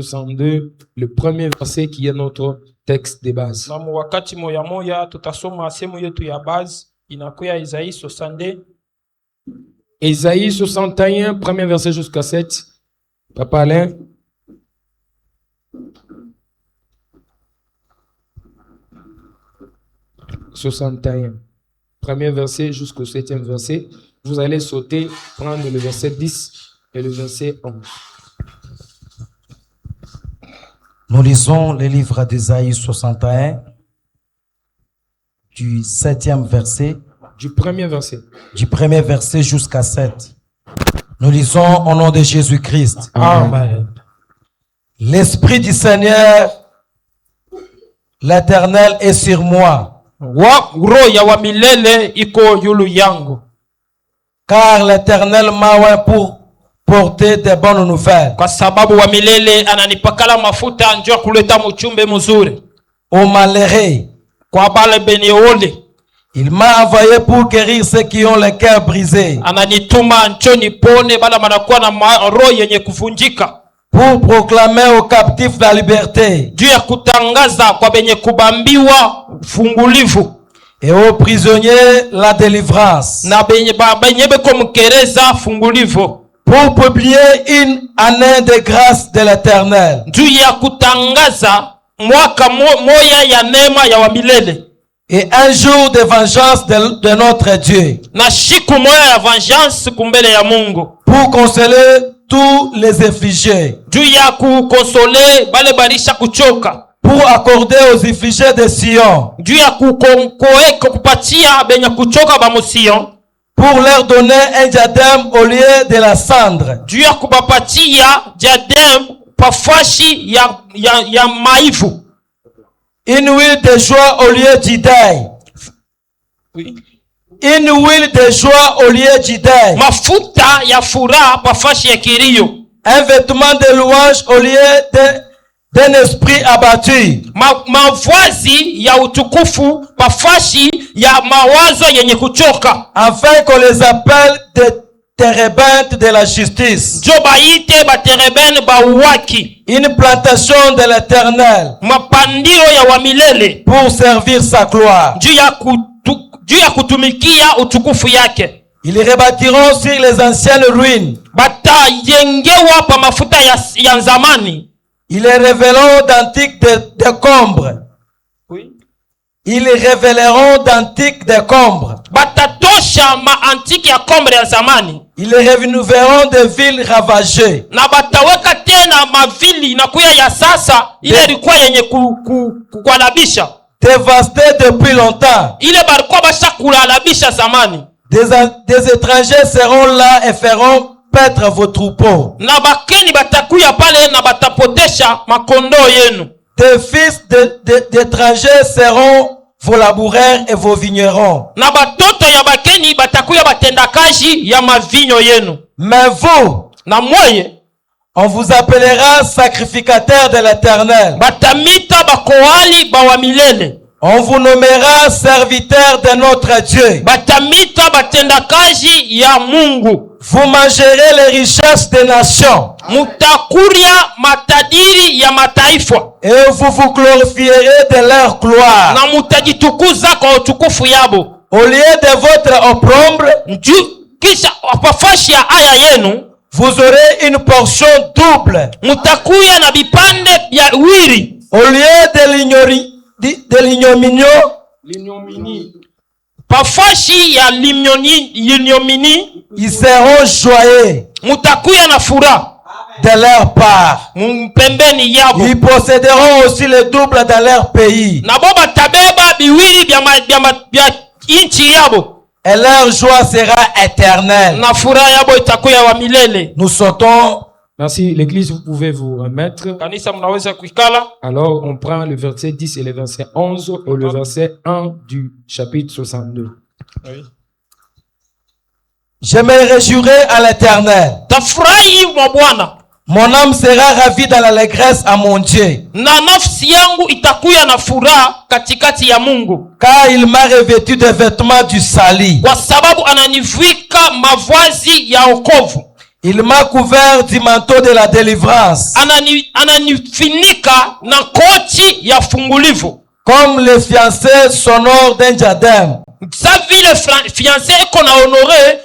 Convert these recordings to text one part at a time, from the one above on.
62, le premier verset qui est notre texte de base. Na wakati moya moya tutasoma sehemu yetu ya base inakuya Isaïe 62. Isaïe 61, premier verset jusqu'à 7. Papa Alain. « 61, premier verset jusqu'au 7e verset. Vous allez sauter, prendre le verset 10 et le verset 11. Nous lisons le livre d'Isaïe 61, du 7e verset. Du premier verset. Du premier verset jusqu'à 7. Nous lisons au nom de Jésus-Christ. Amen. L'Esprit du Seigneur, l'Éternel est sur moi. Roho ya wa milele iko yulu yangu. Car l'Éternel m'a oint pour porter des bonnes nouvelles. Kwa sababu wa milele ananipakala mafuta njoo kuleta mchumbe mzuri. Aux malheureux. Kwa bale beniole. Il m'a envoyé pour guérir ceux qui ont le cœur brisé. Ananituma njoo nipone bala manakuwa na roho yenye kuvunjika. Pour proclamer aux captifs la liberté. Juu ya kutangaza kwa benye kubambiwa fungulivu. Et aux prisonniers la délivrance. Na benye beko mkereza fungulivu. Pour publier une année de grâce de l'Éternel. Juu ya kutangaza mwaka moya ya neema ya wa milele. Et un jour de vengeance de notre Dieu. Na siku moya ya vengeance kumbele ya Mungu. Pour consoler tous les affligés. Juu ya kukonsole bale barisha kuchoka. Pour accorder aux affligés de Sion. Juu ya kupatia benye kuchoka ba Sion. Pour leur donner un diadème au lieu de la cendre. Juu ya kubapatia diadème pafashi ya maivu. Une huile de joie au lieu du deuil. Oui. Une huile de joie au lieu du deuil. Mafuta ya furaha pafashi ya kilio. Un vêtement de louange au lieu d'un esprit abattu. Mavazi ya utukufu pafashi ya mawazo yenye kuchoka. Afin qu'on les appelle des térébintes de la justice. Jo baite ba terebene ba uwaki. Une plantation de l'Éternel. Mapandio ya wa milele. Pour servir sa gloire. Juu ya kutumikia utukufu yake. Ils rebâtiront sur les anciennes ruines. Batayengewa pa mafuta ya zamani. Ils révéleront d'antiques décombres. Oui. Ils révéleront d'antiques décombres. Batatosha ma antiki ya kombre ya zamani. Ils renouvelleront des villes ravagées. Na bataweka tena mavili inakuya ya sasa ile ilikuwa yenye kualabisha. Dévastées depuis longtemps. Ile barikuwa basha kulalabisha zamani. Des étrangers seront là et feront paître vos troupeaux. Na bakeni batakuya pale na batapotesha makondoo yenu. Des fils d'étrangers seront vos laboureurs et vos vignerons. Na batoto ya bakeni batakuya batendakaji ya mavinyo yenu. Mais vous, na mwaye, on vous appellera sacrificateur de l'Éternel. Batamita bakoali ba wa milele. On vous nommera serviteur de notre Dieu. Batamita batendakaji ya Mungu. Vous mangerez les richesses des nations. Mutakuria matadiri ya mataifa. Et vous vous glorifierez de leur gloire. Na mutajitukuza kwa utukufu yabo. Au lieu de votre opprobre, kisha apafashi ya aya yenu, vous aurez une portion double. Mutakuya na bipande ya wiri. Au lieu de l'ignominie. Pafashi ya l'ignominie, ils seront joyeux. Mutakuya na furaha de leur part. Mpembeni yabo. Ils posséderont aussi le double dans leur pays. Na boba tabeba biwiri bya inchi yabo. Et leur joie sera éternelle. Na furaha yabo itakuya wa milele. Nous sautons. Merci. L'église, vous pouvez vous remettre. Kanisa mnaweza kuikala. Alors, on prend le verset 10 et le verset 11 ou le verset 1 du chapitre 62. Oui. Je me réjouirai à l'Éternel. Tafurahi mwa Bwana. Mon âme sera ravie dans l'allégresse à mon Dieu. Na nafsi yangu itakuya na furaha katikati ya Mungu. Car il m'a revêtu de vêtements du salut. Kwa sababu ananivika mavazi ya wokovu. Il m'a couvert du manteau de la délivrance, ananifinika na koti ya fungulivu, comme le fiancé s'honore d'un diadème, sa vile fiancé iko na honore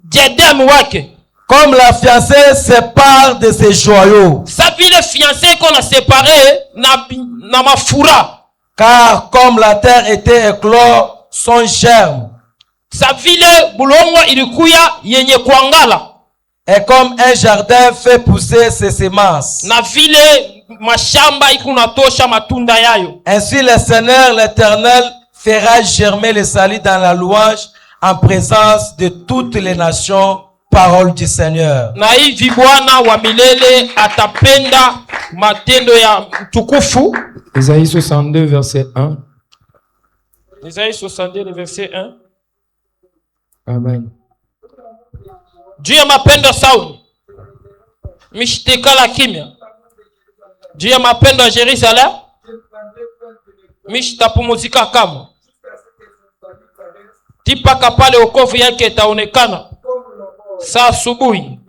diadème wake, comme la fiancée sépare de ses joyaux, sa vile fiancé iko na séparé na mafura, car comme la terre était éclore son germe, sa vile bulongo ilikuya yenye kuangala, et comme un jardin fait pousser ses semences, na vile mashamba iko natosha matunda yayo. ainsi le Seigneur l'Éternel fera germer le salut dans la louange en présence de toutes les nations. Parole du Seigneur. Na hivi Bwana wa milele atapenda matendo ya mtukufu. Isaïe 62 verset 1. Isaïe 62 verset 1. Amen. Juu ya mapendo ya Sauli mishtikala kimya. Juu ya mapendo ya Jerusalem mishtapumuzika kama tipaka pale wokovu yake itaonekana saa asubuhi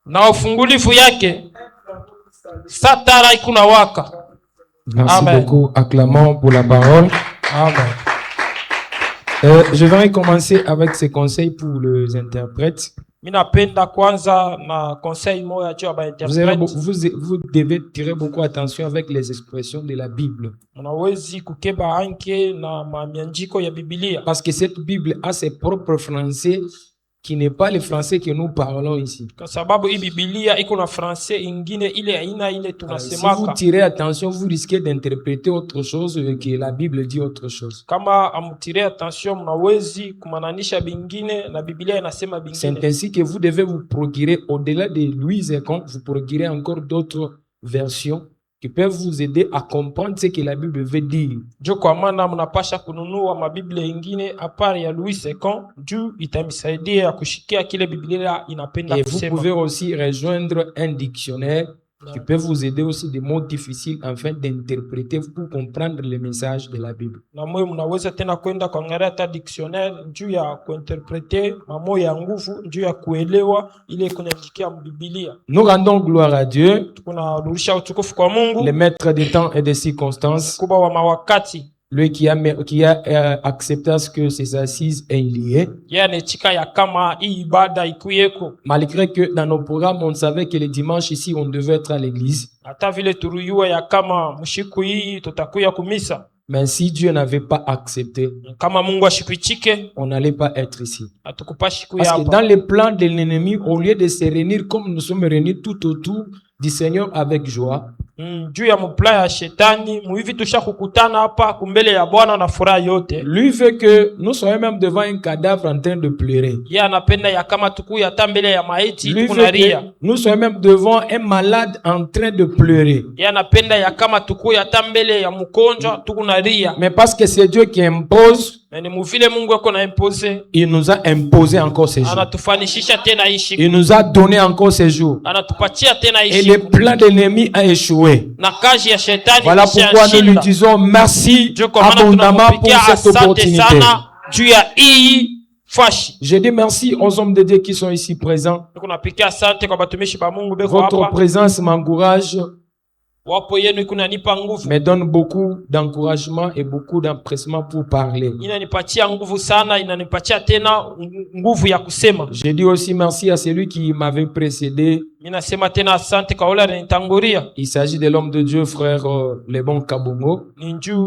na ufungulifu yake saa tara ikuna waka. Merci Amen. beaucoup. Acclamons pour la parole. Amen. Je vais commencer avec ces conseils pour les interprètes. Minapenda kwanza na conseil moya juu ya Vous devez tirer beaucoup attention avec les expressions de la Bible. Unawezi kukeba anke na mamianjiko ya Biblia. Parce que cette Bible a ses propres français qui n'est pas le français que nous parlons ici. Kwa sababu hii Biblia iko na français ingine ile aina ile Si tunasemaka. vous tirez attention, vous risquez d'interpréter autre chose que la Bible dit autre chose. Kama amutire attention mnawezi kumananisha bingine na Biblia inasema C'est bingine. ainsi que vous devez vous procurer, au-delà de Louise et Comte, vous procurez encore d'autres versions qui peuvent vous aider à comprendre ce que la Bible veut dire. Jo kwa maana mnapasha kununua mabiblia ingine apart ya Louis II juu itamisaidia kushikia kile Biblia inapenda Et vous kusema. pouvez aussi rejoindre un dictionnaire qui peut vous aider aussi des mots difficiles afin d'interpréter pour comprendre le message de la Bible. Na mwe mnaweza tena kwenda kuangalia hata dictionnaire juu ya kuinterprete mambo ya nguvu juu ya kuelewa ile kunaandikia Biblia. Nous rendons gloire à Dieu, Tunarudisha utukufu kwa Mungu, le maître des temps et des circonstances, kubwa wa mawakati. lui qui a accepté à ce que ses assises aient lieu. Yeye anechika ya kama hii ibada ikuyeko. Malgré que dans nos programmes, on savait que les dimanches ici, on devait être à l'église. Hata vile turuyua ya kama mshiku hii tutakuya kumisa. Mais si Dieu n'avait pas accepté, Kama Mungu ashikuichike, on n'allait pas être ici. hatukupashi Parce kuya que hapa. dans les plans de l'ennemi, au lieu de se réunir comme nous sommes réunis tout autour du Seigneur avec joie, Juu ya mupla ya shetani, muhivi tusha kukutana hapa kumbele ya Bwana na furaha yote. lui veut que nous soyons même devant un cadavre en train de pleurer. Yeye anapenda ya kama tukuya hata mbele ya maiti Lui veut tukunaria. que nous soyons même devant un malade en train de pleurer. Yeye anapenda ya kama tukuya hata mbele ya mkonjwa tukunaria. Mais parce que c'est Dieu qui impose, Na ni muvile Mungu yako na impose, il nous a imposé encore ces jours. anatufanishisha tena hii siku. Il nous a donné encore ces jours. Anatupatia tena hii Et le siku. plan de l'ennemi a échoué. Na kazi ya shetani Voilà pourquoi nous lui ishashinda. disons merci Ndio kwa maana abondamment pour tunakupigia cette asante opportunité. sana juu ya hii fashi. Je dis merci aux hommes de Dieu qui sont ici présents. Tunapigia asante kwa batumishi ba Mungu beko Votre hapa. présence m'encourage, Wapo yenu ikunanipa nguvu. me donne beaucoup d'encouragement et beaucoup d'empressement pour parler. Inanipatia nguvu sana, inanipatia tena nguvu ya kusema. Je dis aussi merci à celui qui m'avait précédé. Ninasema tena asante kwa ule alinitangulia. Il s'agit de l'homme de Dieu, frère Lebon Kabongo,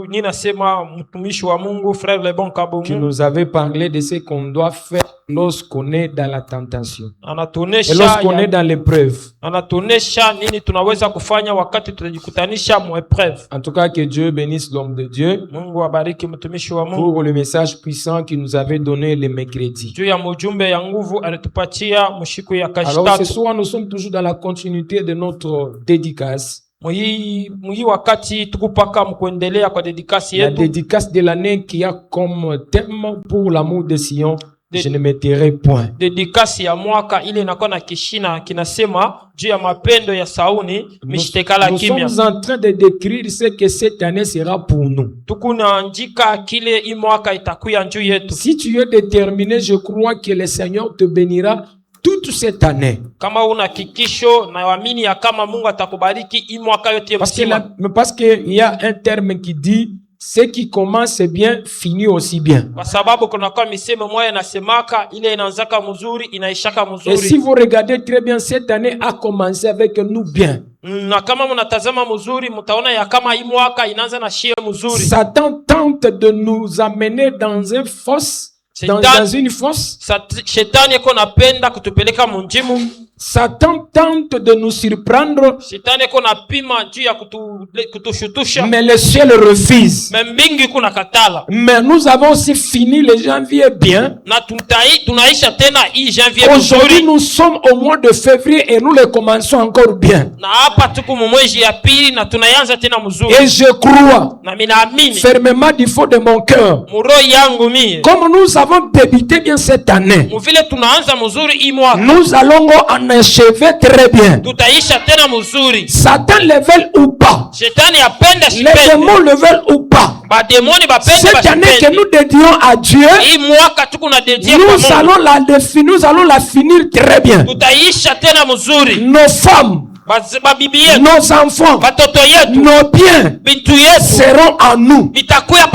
Ninasema mtumishi wa Mungu frère Lebon qui Kabongo. nous avait parlé de ce qu'on doit faire lorsqu'on est dans la tentation et Anatuonesha lorsqu'on est dans l'épreuve. anatuonesha nini tunaweza kufanya wakati tutajikutanisha mu épreuve. En tout cas, que Dieu bénisse l'homme de Dieu Mungu abariki mtumishi wa Mungu. pour le message puissant qu'il nous avait donné le mercredi. Juu ya mjumbe ya nguvu alitupatia mshiku ya Alors ce kashitatu. soir, nous sommes toujours dans la continuité de notre dédicace. Mwi wakati tukupaka mkuendelea kwa dedikasi La yetu. dédicace de l'année qui a comme thème pour l'amour de Sion, je ne me tairai point. Dedikasi ya mwaka ile inakuwa na kishina kinasema juu ya mapendo ya Sauni mishtekala Nous kimya. sommes en train de décrire ce que cette année sera pour nous. Tukunaandika kile hii mwaka itakuya juu yetu. Si tu es déterminé, je crois que le Seigneur te bénira toute cette année. Kama una hakikisho na waamini ya kama Mungu atakubariki hii mwaka yote mzima. Parce qu'il y a un terme qui dit ce qui commence bien finit aussi bien. Kwa sababu kuna kwa misemo moja inasemaka ile inaanzaka mzuri inaishaka mzuri. Et si vous regardez très bien, cette année a commencé avec nous bien. Na kama mnatazama mzuri mtaona ya kama hii mwaka inaanza na shie mzuri. Satan tente de nous amener dans une fosse. Dans une fosse. Shetani yako napenda kutupeleka munjimu. Satan tente de nous surprendre. Shetani yako napima juu ya kutushutusha. Mais le ciel refuse. Mbingu kuna katala. Mais nous avons aussi fini le janvier bien. Na tunaisha tena hii janvier. Aujourd'hui nous sommes au mois de février et nous le commençons encore bien. Na hapa tuko mwezi ya pili na tunaanza tena mzuri. Et je crois na minaamini fermement du fond de mon cœur. Muro yangu mie. Comme nous avons débuté bien cette année. Mvile tunaanza mzuri hii mwaka. Nous allons en achever très bien. Tutaisha tena mzuri. Satan le veut ou pas. Shetani apenda shipende. Les démons le veulent ou pas. Ba démoni bapenda cette année que nous dédions à Dieu, hii mwaka tuko na dédier nous allons la finir très bien. Tutaisha tena mzuri. Nos femmes, nos enfants, nos biens seront en nous.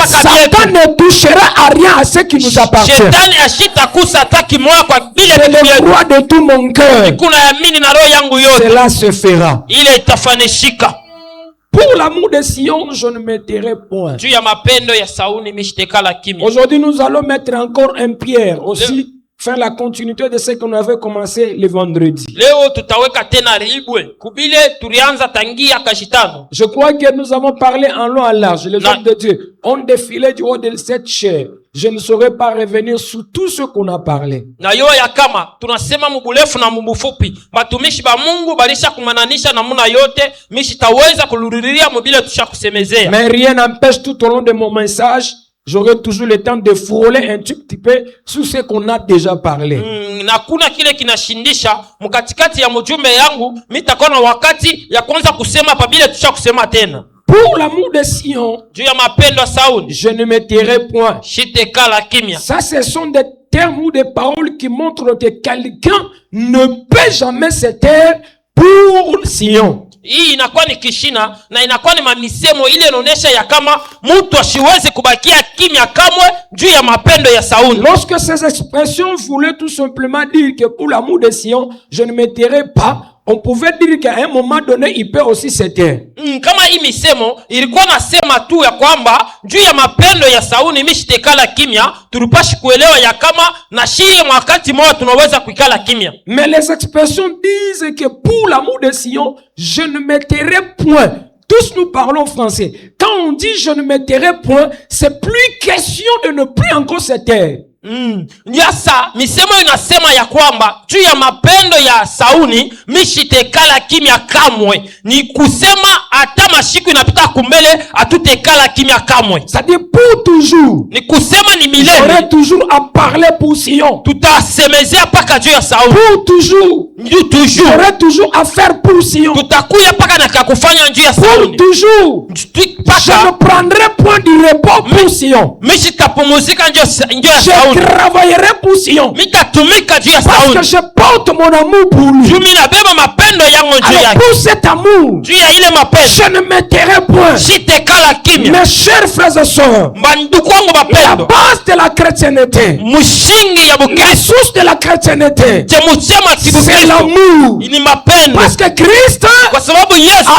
Satan ne touchera à rien à ce qui nous appartient. Je le crois de tout mon cœur. Cela se fera. Pour l'amour de Sion, je ne me tairai point. Aujourd'hui, nous allons mettre encore une pierre aussi. Faire la continuité de ce qu'on avait commencé le vendredi. Je crois que nous avons parlé en long et large. Les hommes de Dieu ont défilé du haut de cette chair. Je ne saurais pas revenir sur tout ce qu'on a parlé. Mais rien n'empêche tout au long de mon message. J'aurai toujours le temps de frôler un tout petit peu sur ce qu'on a déjà parlé. Pour l'amour de Sion, je ne me tairai point. Ça, ce sont des termes ou des paroles qui montrent que quelqu'un ne peut jamais se taire pour Sion. Hii inakuwa ni kishina na inakuwa ni mamisemo ile inaonyesha ya kama mtu asiweze kubakia kimya kamwe juu ya mapendo ya Sauli. Lorsque ces expressions voulaient tout simplement dire que pour l'amour de Sion, je ne me tairai pas, on pouvait dire qu'à un moment donné, il peut aussi se taire. Kama hii misemo ilikuwa nasema tu ya kwamba juu ya mapendo ya Sauli mimi sitekala kimya, tulipashi kuelewa ya kama na shie wakati mmoja tunaweza kuikala kimya. Mais les expressions disent que pour l'amour de Sion, je ne me tairai point. Tous nous parlons français. Quand on dit je ne me tairai point, c'est plus question de ne plus encore se taire. Nyasa misemo inasema ya kwamba juu ya mapendo ya Sauli mishitekala kimya kamwe, ni kusema hata mashiku inapita kumbele atutekala kimya kamwe. C'est-à-dire pour toujours. Ni kusema ni milele. J'aurai toujours à parler pour Sion. Tutasemezea paka juu ya Sauli. Pour toujours. J'aurai toujours à faire pour Sion. Tutakuya paka na kufanya juu ya Sauli. Pour toujours. Je ne prendrai point du repos pour Sion. Mishitapumuzika njoo ya Sauli. Je travaillerai pour Sion. Parce que je porte mon amour pour lui. Alors pour cet amour, je ne me tairai point. Mes chers frères et sœurs, la base de la chrétienté, la source de la chrétienté, c'est l'amour. Parce que Christ a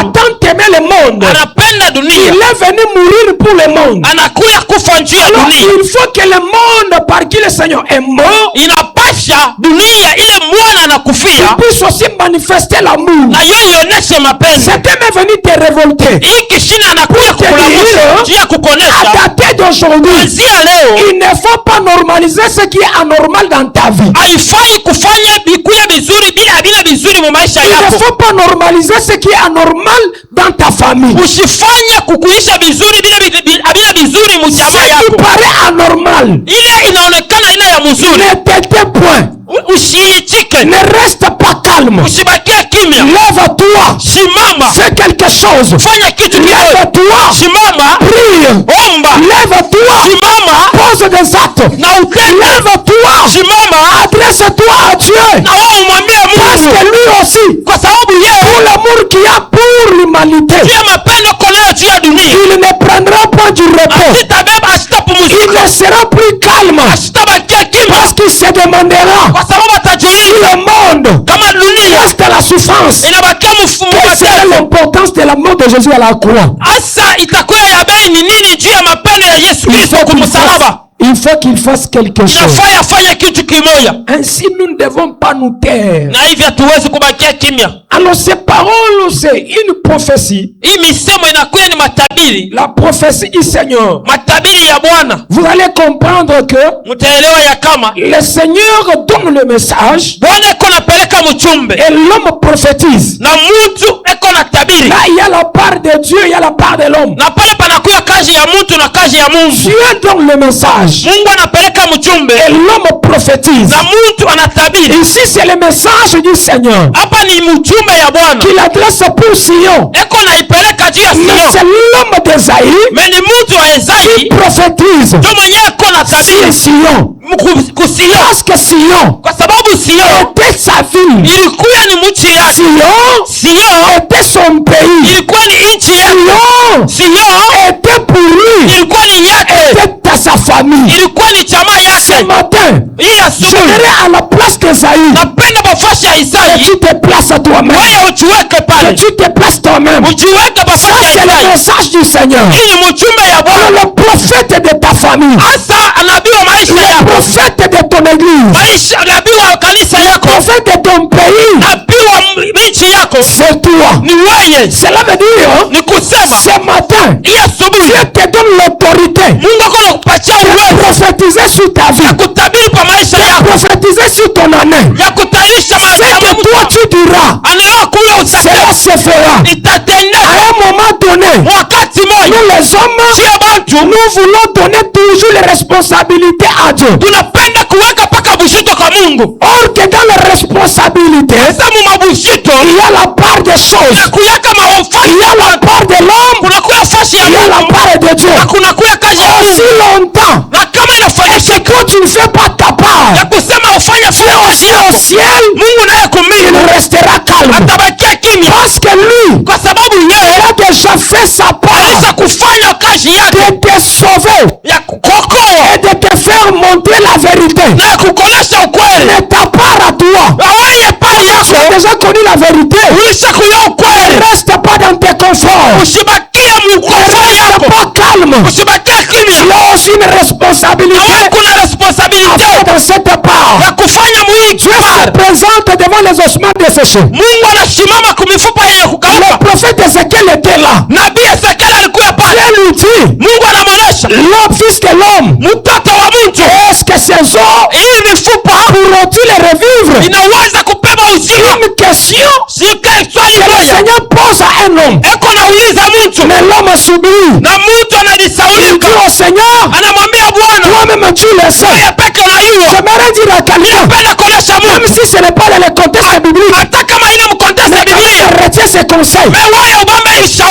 tant aimé le monde, il est venu mourir pour le monde. Alors il faut que le monde par qui le Seigneur est mort, il puisse aussi manifester l'amour. C'était même venu te révolter. À dater d'aujourd'hui, il ne faut pas normaliser ce qui est anormal dans ta vie. Il ne faut pas normaliser ce qui est anormal dans ta famille. Ce qui paraît anormal, ne t'étais point. Ne reste pas calme. Lève-toi. Fais quelque chose. Lève-toi. Prie. Lève-toi. Pose des actes. Lève-toi. Adresse-toi à Dieu. aussi. Kwa sababu yeye, pour l'amour qu'il y a pour l'humanité, juu ya mapendo konayo juu ya dunia, il ne prendra pas du repos. Asitabeba, asitapumzika. Il ne sera plus calme. Asitabakia kimya. Parce qu'il se demandera Kwa sababu si atajiuliza le monde kama dunia reste à la souffrance. inabakia mfumo. Quelle est l'importance de la mort de Jésus à la croix? Asa itakuwa ya bei ni nini juu ya mapendo ya Yesu Kristo kwa msalaba? Il faut qu'il fasse quelque chose. Inafaa afanye kitu kimoja. Ainsi nous ne devons pas nous taire. Na hivyo hatuwezi kubakia kimya. Alors ces paroles, c'est une prophétie. Hii misemo inakuwa ni matabiri. La prophétie du Seigneur. Matabiri ya Bwana. Vous allez comprendre que mtaelewa ya kama le Seigneur donne le message. Bwana eko napeleka mchumbe. Et l'homme prophétise. Na mtu eko na tabiri. Là il y a la part de Dieu, il y a la part de l'homme. Na pale panakuwa kazi ya mtu na kazi ya Mungu. Dieu donne le message. Mungu anapeleka mchumbe. Et l'homme prophétise. Na mtu anatabiri. Ici c'est le message du Seigneur. Hapa ni mchumbe ya Bwana. Qu'il adresse pour Sion. Eko naipeleka juu ya Sion. Mais c'est l'homme d'Esaïe. Mais ni mtu wa Esaïe. Qui prophétise. Ndio mwenyewe eko na tabiri. Sion. Kusio. Parce que Sion. Kwa sababu Sion était sa ville. Ilikuwa ni mchi yake. Sion était son pays. Ilikuwa ni nchi yake. Sion était pour lui. Ilikuwa ni yake. Était à sa famille. Ilikuwa ni chama yake. Ce matin, j'aimerais à la place d'Esaïe. Napenda bafasha ya Isaïe. Que tu te places à toi-même. Wewe ujiweke pale. Que tu te places toi-même. Ujiweke bafasha ya Isaïe. Ça c'est le message du Seigneur. Hii ni mchumbe ya Bwana. Le prophète de ta famille. Asa nabii wa maisha yako. Le prophète de ton église. Maisha nabii wa kanisa yako. Le prophète de ton pays. Nabii wa nchi yako. C'est toi. Ni wewe. Cela veut dire ni kusema ce matin Dieu te donne l'autorité. Mungu anakupatia uwezo prophétiser sur ta vie. Ya kutabiri kwa maisha yako. Prophétiser sur ton année. Ya kutayarisha maisha yako. Ce que toi tu diras. Anaelewa kule usafiri. Cela se fera. Itatendeka. À un moment donné. Wakati moja. Nous les hommes. Si abantu. Nous voulons donner toujours les responsabilités à Dieu. Tunapenda kuweka paka bushito kwa Mungu. Or que dans les responsabilités. Samu mabushito. Il y a la part des choses. Na kuyaka maofani. Il y a la part de l'homme. Kuna kuya fasi ya Mungu. Il y a la part de Dieu. Na kuna kuya kazi ya Mungu. Aussi longtemps. Na kama inafanyika quand tu ne fais pas ta part. Ya kusema ufanye aussi au ciel. Mungu naye kumili. Il restera calme. Atabakia kimya. Parce que lui. Kwa sababu yeye a déjà fait sa part. Alisa kufanya kazi yake. De te sauver. Ya kukokoa. Et de te faire montrer la vérité. Na kukolesha ukweli. Mais ta part à toi. Wewe pale yako. Tu as déjà connu la vérité. Ulishakuya ukweli. Ne reste pas dans tes conforts. Usibakia mkonfort yako. Pas calme. Usibakia kimya. Il y a aussi une responsabilité. Kuna responsabilité dans cette part. Ya kufanya mwingi. Dieu se présente devant les ossements desséchés. Mungu anasimama kumifupa yenye kukauka. Le prophète Ezekiel était là. Nabii Ezekiel alikuwa pale. Dieu lui dit. Mungu anamuonesha. L'homme fils de l'homme. Mtoto wa mtu. Est-ce que ces os. Hii mifupa. Pourront-ils les revivre? Inaweza kupewa uzima. Une question. Que le Seigneur pose à un homme. Eko nauliza mtu. Mais l'homme subit. Na mtu analisaulika. Il dit au Seigneur. Anamwambia Bwana. Toi-même tu le sais. J'aimerais dire à quelqu'un. Même si ce n'est pas dans le contexte biblique. Mais retiens ce conseil.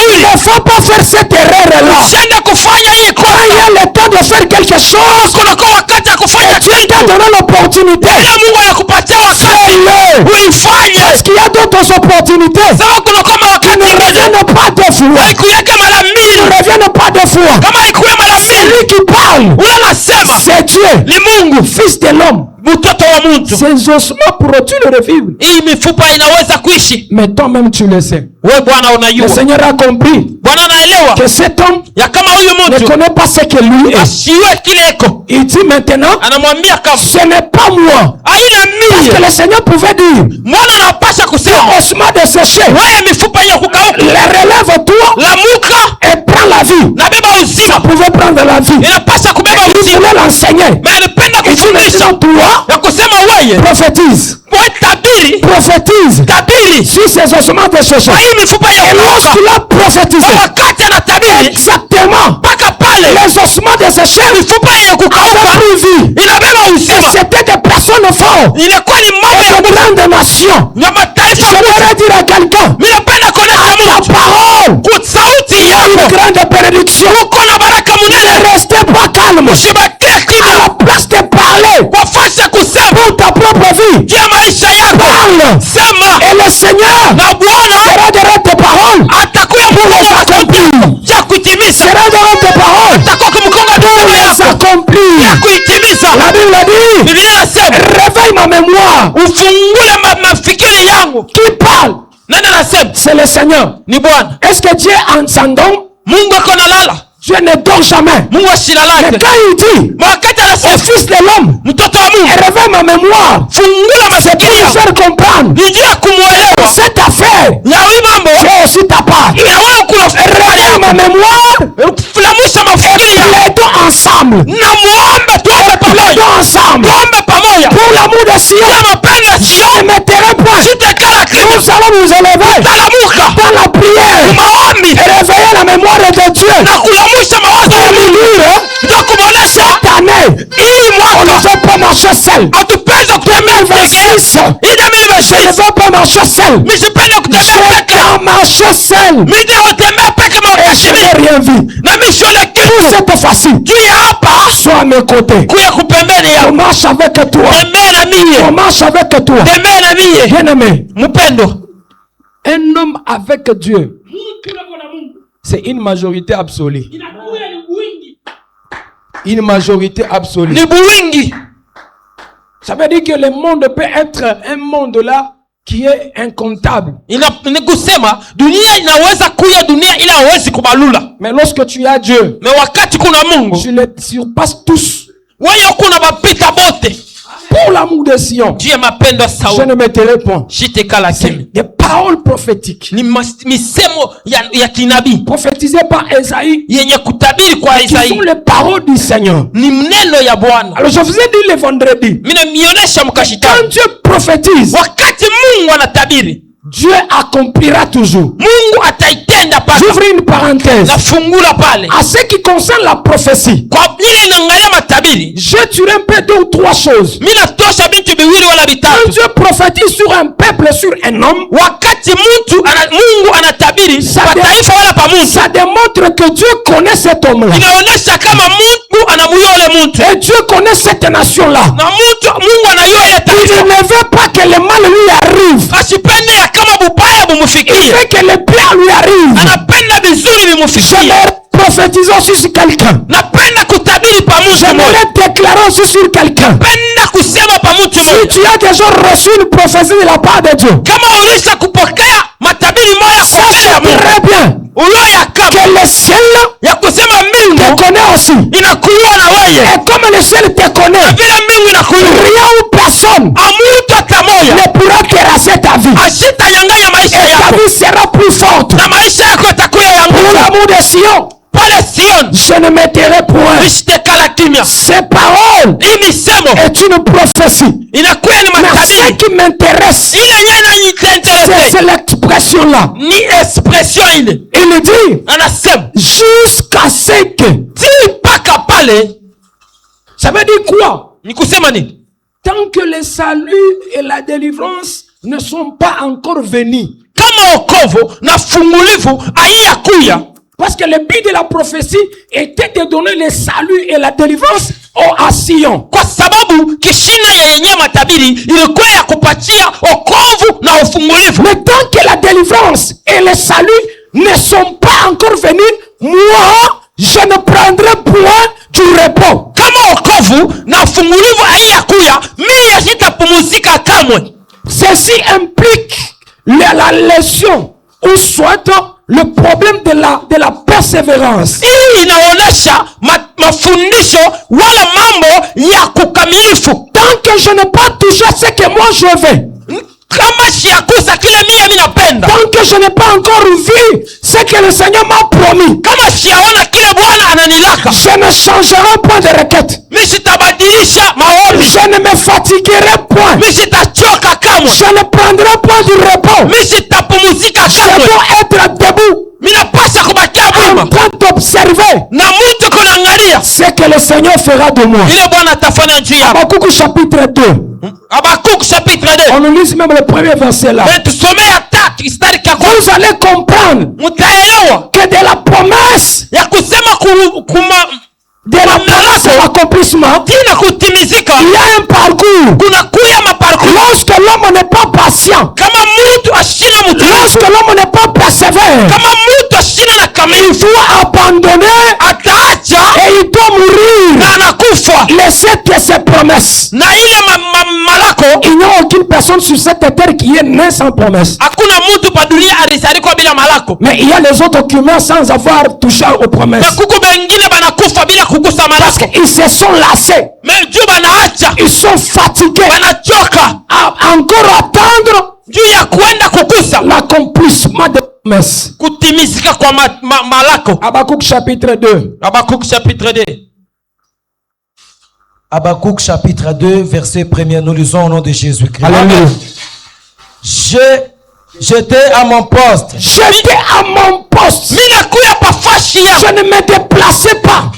Il ne faut pas faire cette erreur-là. Quand il y a le temps de faire quelque chose. Et Dieu t'a donné l'opportunité. Fais-le. Parce qu'il y a d'autres opportunités. Qui ne reviennent pas deux fois. Qui ne reviennent pas deux fois. Celui qui parle. C'est Dieu. Fils de l'homme. Ces ossements pourront-ils le revivre? Hii mifupa inaweza kuishi. Mais toi-même tu le sais. Wewe Bwana unajua. Le Seigneur a compris. Bwana anaelewa. Que cet homme ya kama huyu mtu ne connaît pas ce que lui est. Asiwe kile eko. Il dit maintenant. Anamwambia kama ce n'est pas moi. Haina mimi. Parce que le Seigneur pouvait dire. Mwana anapasha kusema. Ossements desséchés. Wewe mifupa ya kukauka. Les relève toi. Lamuka et prend la vie. Na beba uzima. Ça pouvait prendre la vie. Inapasha kubeba uzima. Il voulait l'enseigner. Mais alipenda kufundisha toi. Ya kusema wewe. Prophétise. Tabiri. Prophétise. Tabiri. Sur ces ossements desséchés. Et lorsqu'il a prophétisé. Exactement. Les ossements desséchés. Avaient pris vie. Et c'était des personnes fortes. Et de grandes nations. J'aimerais dire à quelqu'un. Ta parole. Il y a une grande bénédiction. Ne restez pas calme. À la place de parler. Pour ta propre vie. Parle. Et le Seigneur sera devant tes paroles pour les accomplir. La Bible dit, réveille ma mémoire. Qui parle? C'est le Seigneur. Est-ce que Dieu est en s'endorme? Dieu ne dort jamais. Mais quand il dit au Fils de l'homme, réveille ma mémoire, c'est pour lui faire comprendre cette affaire, c'est aussi ta part. Réveille ma mémoire et plaidons ensemble. Plaidons ensemble. Pour l'amour de Sion, je ne m'éteindrai point. Nous allons nous élever dans la prière et réveiller la mémoire de Dieu. Cette année, on ne veut pas marcher seul. 2026, je ne veux pas marcher seul. Je vais marcher seul. Et je n'ai rien vu. Pour cette fois-ci, sois à mes côtés. On marche avec toi. On marche avec toi. Bien-aimé, un homme avec Dieu, c'est une majorité absolue. Une majorité absolue. Ça veut dire que le monde peut être un monde là qui est incontable. Mais lorsque tu as Dieu, tu les surpasses tous. Pour l'amour de Sion, je ne m'éteindrai point. C'est des paroles prophétiques prophétisées par Esaïe, qui sont les paroles du Seigneur. Alors je vous ai dit le vendredi, quand Dieu prophétise, Dieu accomplira toujours. J'ouvre une parenthèse. À ce qui concerne la prophétie, je dirais un peu deux ou trois choses. Quand Dieu prophétise sur un peuple, sur un homme, ça démontre que Dieu connaît cet homme-là. Et Dieu connaît cette nation-là. Il ne veut pas que le mal lui arrive. Il veut que le bien lui arrive. J'aimerais prophétiser aussi sur quelqu'un. J'aimerais déclarer aussi sur quelqu'un. Si tu as déjà reçu une prophétie de la part de Dieu, sache très bien que le ciel te connaît aussi. Et comme le ciel te connaît, rien ou personne ne pourra terrasser ta vie. Et ta vie sera plus forte. Pour l'amour de Sion, je ne m'éteindrai point. Ces paroles est une prophétie. Mais ce qui m'intéresse, c'est l'expression-là. Il dit jusqu'à ce que. Ça veut dire quoi? Tant que le salut et la délivrance ne sont pas encore venus. Parce que le but de la prophétie était de donner le salut et la délivrance à Sion. Mais tant que la délivrance et le salut ne sont pas encore venus, moi, je ne prendrai point du repos. Ceci implique la leçon ou soit le problème de la persévérance. Tant que je n'ai pas touché ce que moi je veux, tant que je n'ai pas encore vu ce que le Seigneur m'a promis, je ne changerai point de requête. Je ne me fatiguerai point. Je ne prendrai point du repos. Je dois être debout en train d'observer ce que le Seigneur fera de moi. Habakkuk chapitre 2. On nous lit même le premier verset là. Vous allez comprendre que de la promesse de l'accomplissement, il y a un parcours. Lorsque l'homme n'est pas patient, lorsque l'homme n'est pas persévère, il doit abandonner et il doit mourir. Laissez ses promesses. Il n'y a aucune personne sur cette terre qui est née sans promesse. Mais il y a les autres qui meurent sans avoir touché aux promesses. Parce qu'ils se sont lassés. Ils sont fatigués. À encore attendre l'accomplissement des promesses. Habakkuk chapitre 2. Habakkuk chapitre 2. Habakkuk chapitre 2, verset 1er. Nous lisons au nom de Jésus-Christ. Alléluia. J'étais à mon poste. J'étais à mon poste. Je ne me déplaçais pas.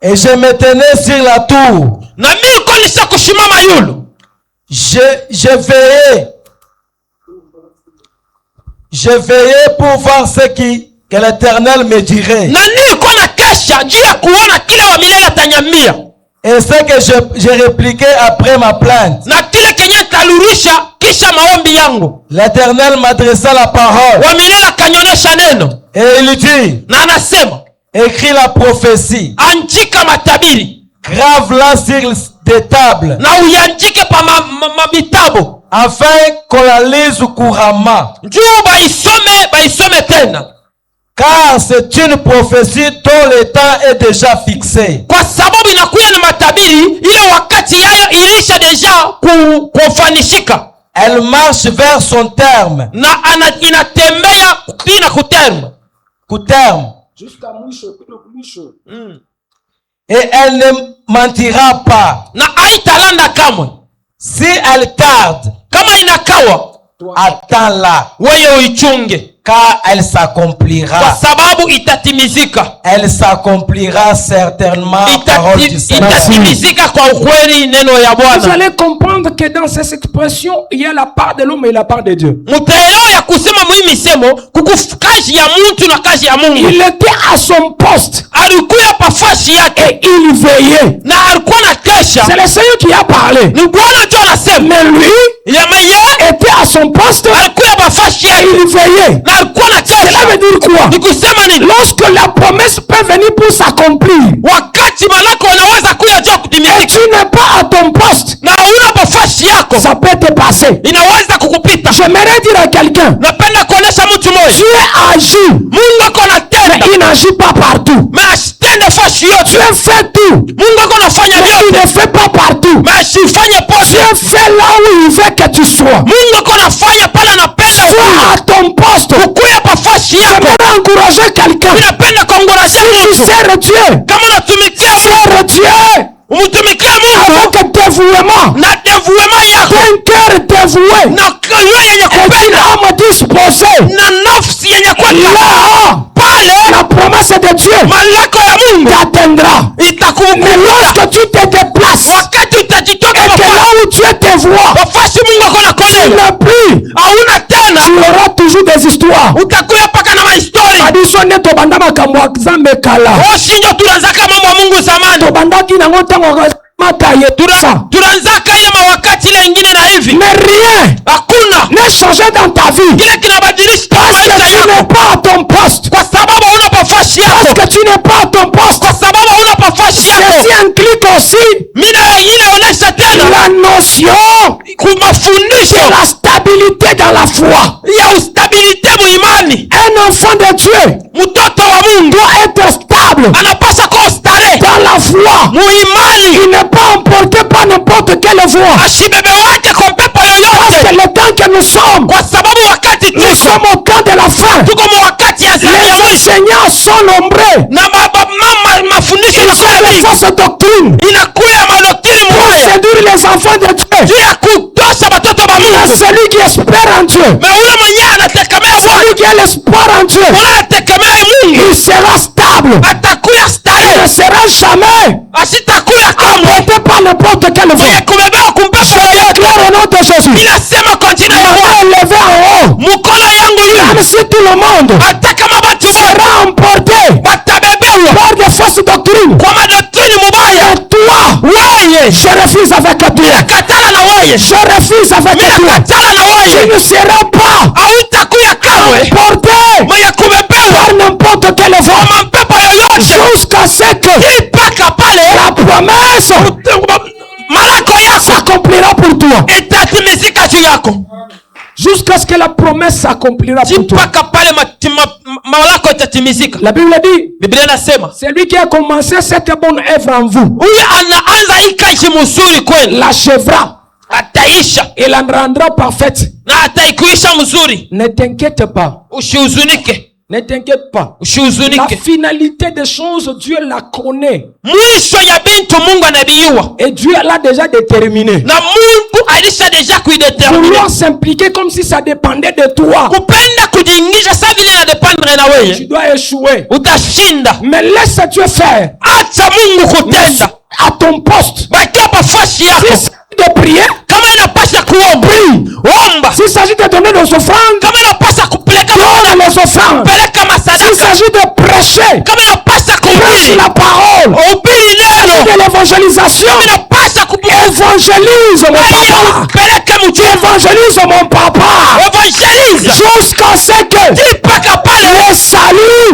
Et je me tenais sur la tour. Je veillais pour voir ce que l'Éternel me dirait. Et ce que je répliquais après ma plainte. L'Éternel m'adressa la parole. Et il dit, écris la prophétie. Grave-la sur des tables. Afin qu'on la lise couramment. Car c'est une prophétie dont le temps est déjà fixé. Elle marche vers son terme. Et elle ne mentira pas. Si elle tarde, attends-la. Car elle s'accomplira. Elle s'accomplira certainement. Parole du Seigneur. Vous allez comprendre que dans cette expression, il y a la part de l'homme et la part de Dieu. Il était à son poste. Et il veillait. C'est le Seigneur qui a parlé. Mais lui était à son poste et il veillait. Cela veut dire quoi? Lorsque la promesse peut venir pour s'accomplir et tu n'es pas à ton poste, ça peut te passer. J'aimerais dire à quelqu'un, Dieu agit, mais il n'agit pas partout. Dieu fait tout, mais il ne fait pas partout. Dieu fait là où il veut que tu sois. Sois à ton poste. J'aimerais encourager quelqu'un. Si tu sers Dieu, sers Dieu avec dévouement, d'un cœur dévoué et d'une âme disposée. Là, la promesse de Dieu t'atteindra. Mais lorsque tu te déplaces et que là où Dieu te voit, tu n'as plus, tu auras toujours des histoires. Mais rien n'est changé dans ta vie parce que tu n'es pas à ton poste. Parce que tu n'es pas à ton poste. Ceci implique aussi la notion de la stabilité dans la foi. Un enfant de Dieu doit être stable dans la foi. Il n'est pas emporté par n'importe quelle voie. Parce que le temps que nous sommes au temps de la fin. Les enseignants sont nombreux. Ils ont des fausses doctrines pour séduire les enfants de Dieu. Mais celui qui espère en Dieu, celui qui a l'espoir en Dieu, il sera stable. Il ne sera jamais emporté par n'importe quelle voie. Je déclare au nom de Jésus, ma main levée en haut, même si tout le monde sera emporté par des fausses doctrines, et toi, je refuse avec toi. Je refuse avec toi. Tu ne seras pas emporté jusqu'à ce que la promesse s'accomplira pour toi. Jusqu'à ce que la promesse s'accomplira pour toi. La Bible dit, c'est lui qui a commencé cette bonne œuvre en vous. L'achèvera et la rendra parfaite. Ne t'inquiète pas. Ne t'inquiète pas. La finalité des choses, Dieu la connaît. Et Dieu l'a déjà déterminé. Vouloir s'impliquer comme si ça dépendait de toi. Tu dois échouer. Mais laisse Dieu faire. À ton poste. De prier, s'il s'agit de donner des offrandes, donne les offrandes. S'il s'agit de prêcher, prêche la parole. De l'évangélisation, évangélise mon papa. Évangélise mon papa. Jusqu'à ce que le salut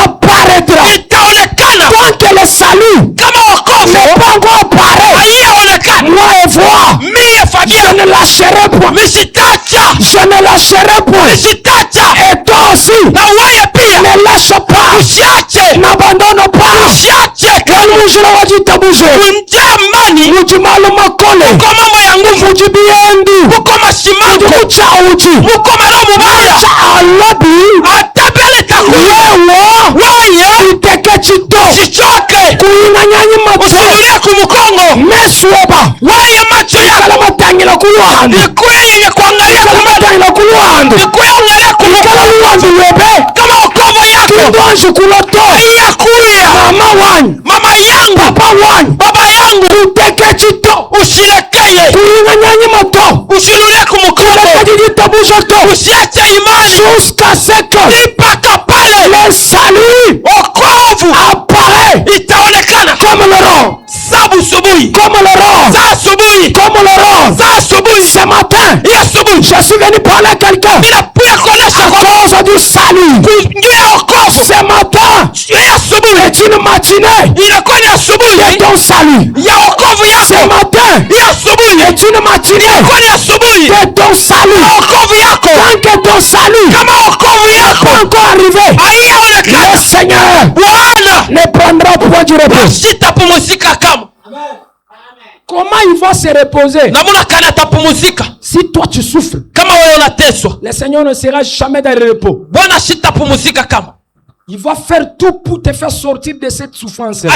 apparaîtra. Tant que le salut n'est pas encore apparu, moi et voi, je ne lâcherai point. Je ne lâcherai point. Et toi aussi, ne lâche pas. N'abandonne pas. Kalumujira wajitabuje. Mujimalo makole. Mujibiendu. Muchauchi. Macha alobi. Wewe itekechito. Kuinanyanyi mato. Mesuoba. Kala matangila kuluhandi. Kala matangila kuluhandi. Kala luhandi webe. Kidonji kuloto. Mama wanyu. Papa wanyu. Utekechito. Kuinanyanyi mato. Jusqu'à ce que le salut apparaît comme le rond. Comme le rond. Ce matin, je suis venu parler à quelqu'un à cause du salut. Ce matin est une matinée de ton salut. Ce matin est une matinée de ton salut. Tant que ton salut n'est pas encore arrivé, le Seigneur ne prendra point du repos. Comment il va se reposer? Si toi tu souffres, le Seigneur ne sera jamais dans le repos. Il va faire tout pour te faire sortir de cette souffrance. Le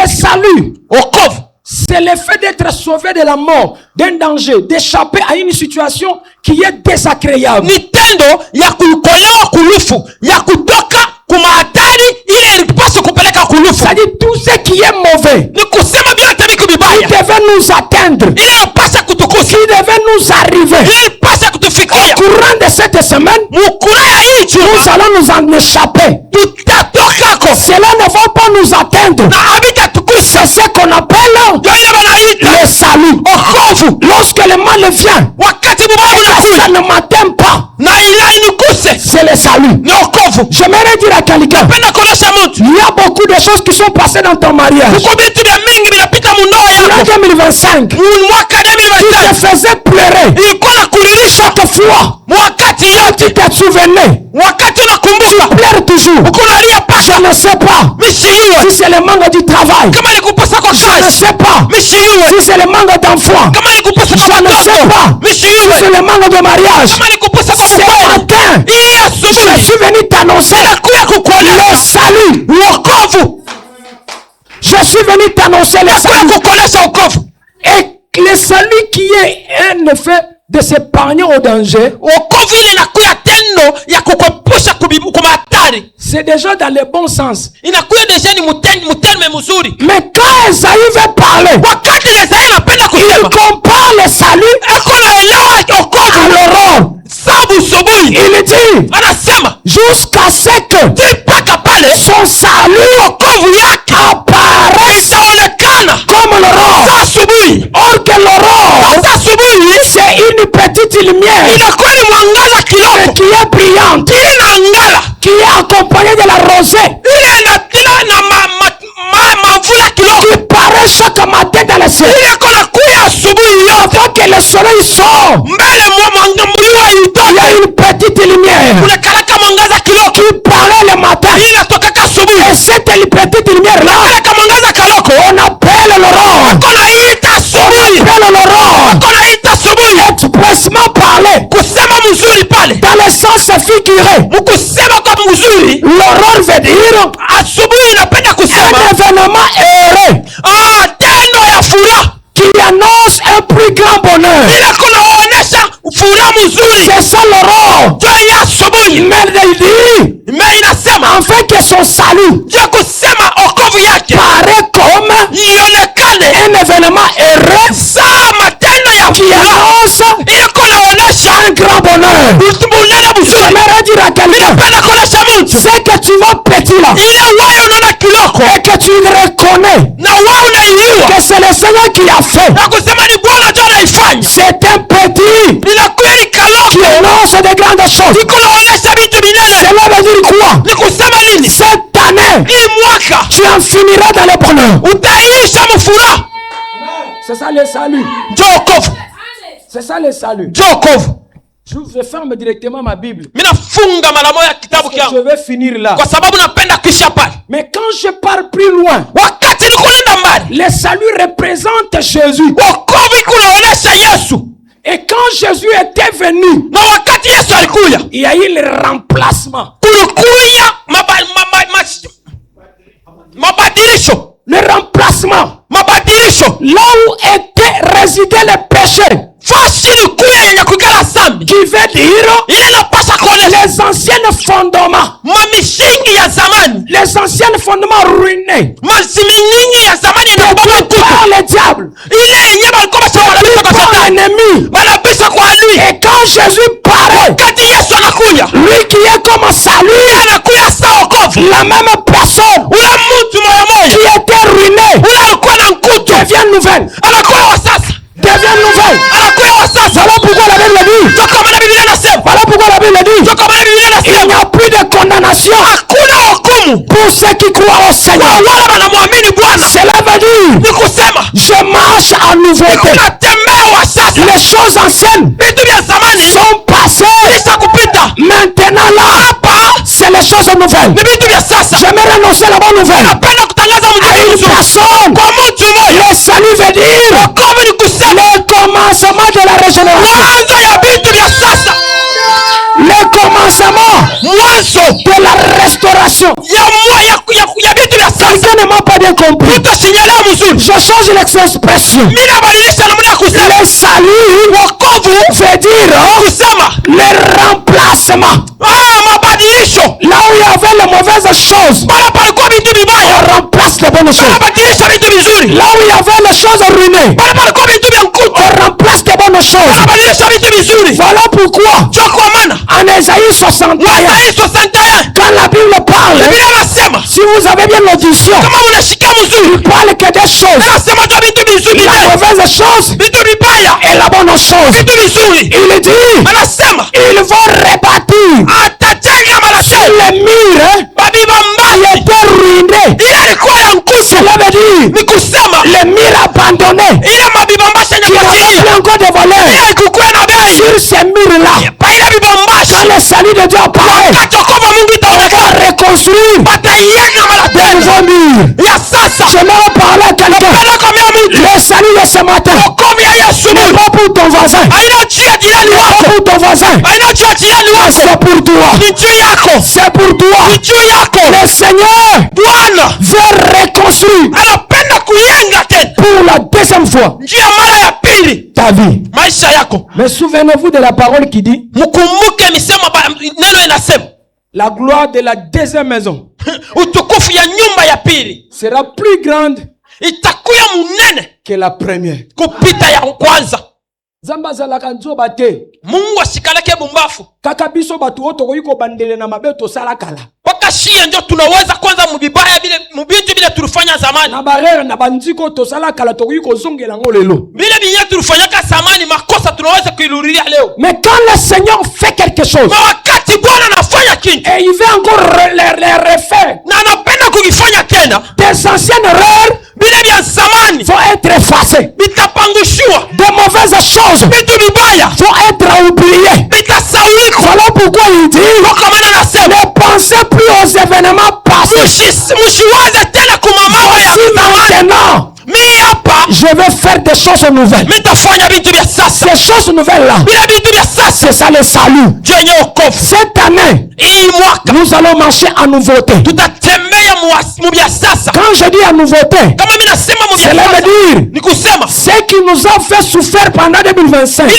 salut, c'est le fait d'être sauvé de la mort, d'un danger, d'échapper à une situation qui est désagréable. C'est-à-dire tout ce qui est mauvais, qui devait nous atteindre, qui devait nous arriver. Au courant de cette semaine, nous allons nous en échapper. Cela ne va pas nous atteindre. C'est ce qu'on appelle le salut. Lorsque le mal vient, ça ne m'atteint pas. C'est le salut. J'aimerais dire à quelqu'un, il y a beaucoup de choses qui sont passées dans ton mariage. En 2025, tu te faisais pleurer chaque fois tu te souvenais. Tu pleures toujours. Je ne sais pas si c'est le manque du travail. Je ne sais pas si c'est le manque d'enfants. Je ne sais pas si c'est le manque de mariage. Ce matin, je suis venu t'annoncer le salut. Je suis venu t'annoncer le salut. Et le salut qui est un effet de s'épargner au danger, c'est déjà dans le bon sens. Mais quand Esaïe veut parler, il compare le salut à l'aurore. Il dit jusqu'à ce que son salut apparaisse comme l'aurore. Or que l'aurore, c'est une petite lumière qui est brillante, qui a accompagné de la rosée qui paraît chaque matin dans le ciel. Avant que le soleil sorte, il y a une petite lumière qui paraît le matin. Et cette petite lumière là, on appelle l'aurore. On appelle l'aurore. Expressement parlé, dans le sens figuré, l'aurore veut dire un événement heureux qui annonce un plus grand bonheur. C'est ça l'aurore. Mais il dit, afin que son salut paraît comme un événement heureux qui annonce un grand bonheur. J'aimerais dire à quelqu'un, c'est que tu vas petit là et que tu reconnais que c'est le Seigneur qui a fait. C'est un petit qui annonce de grandes choses. Cela veut dire quoi? Cette année, tu en finiras dans le bonheur. C'est ça le salut. C'est ça le salut. Je ferme directement ma Bible. Je vais finir là. Mais quand je pars plus loin, le salut représente Jésus. Et quand Jésus était venu, il y a eu le remplacement. Le remplacement. Là où était résidé le péché. Qui veut dire les anciens fondements. Les anciens fondements ruinés. Par le diable. Par l'ennemi. Et quand Jésus paraît, lui qui est comme salut, la même personne qui était ruinée devient nouvelle. Devient nouvelle. Voilà pourquoi la Bible dit. Voilà pourquoi la Bible dit. Il n'y a plus de condamnation pour ceux qui croient au Seigneur. Cela veut dire, je marche en nouveauté. Les choses anciennes sont passées. Maintenant là, c'est les choses nouvelles. J'aimerais annoncer la bonne nouvelle à une personne. Le salut veut dire le commencement de la régénération. Le commencement de la restauration. Quelqu'un ne m'a pas bien compris. Je change l'expression. Le salut veut dire le remplacement. Là où il y avait les mauvaises choses, on remplace les bonnes choses. Là où il y avait les choses ruinées, on remplace les bonnes choses. Voilà pourquoi en Ésaïe 61, quand la Bible parle, si vous avez bien l'audition, il parle que des choses, la mauvaise chose et la bonne chose. Il dit, ils vont rebâtir sur les murs qui étaient ruinés. Cela veut dire les murs abandonnés qui n'ont plus encore de valeur. Sur ces murs-là, quand le salut de Dieu apparaît, on va reconstruire de nouveaux murs. J'aimerais parler à quelqu'un. Le salut de ce matin n'est pas pour ton voisin. N'est pas pour ton voisin. C'est pour toi. C'est pour toi. Le Seigneur veut reconstruire pour la deuxième fois ta vie. Mais souvenez-vous de la parole qui dit, la gloire de la deuxième maison sera plus grande que la première. Zamba zalaka nzoba te. Mungu asikalake bumbafu. Kaka biso batu oto koyiko bandele na mabeto salakala. Paka shie ndio tunaweza kwanza mubibaya bile mubintu bile tulifanya zamani. Na barere na banziko to salakala to koyiko zongela ngolelo. Bile binya tulifanyaka zamani makosa tunaweza kuiluria leo. Mais quand le Seigneur fait quelque chose, wakati Bwana anafanya Et il veut encore les refaire. Des anciennes erreurs vont être effacées. De mauvaises choses vont être oubliées. Voilà pourquoi il dit ne pensez plus aux événements passés. Maintenant, je vais faire des choses nouvelles. Ces choses nouvelles-là, c'est ça le salut. Cette année, nous allons marcher en nouveauté. Quand je dis en nouveauté, cela veut dire ce qui nous a fait souffrir pendant 2025.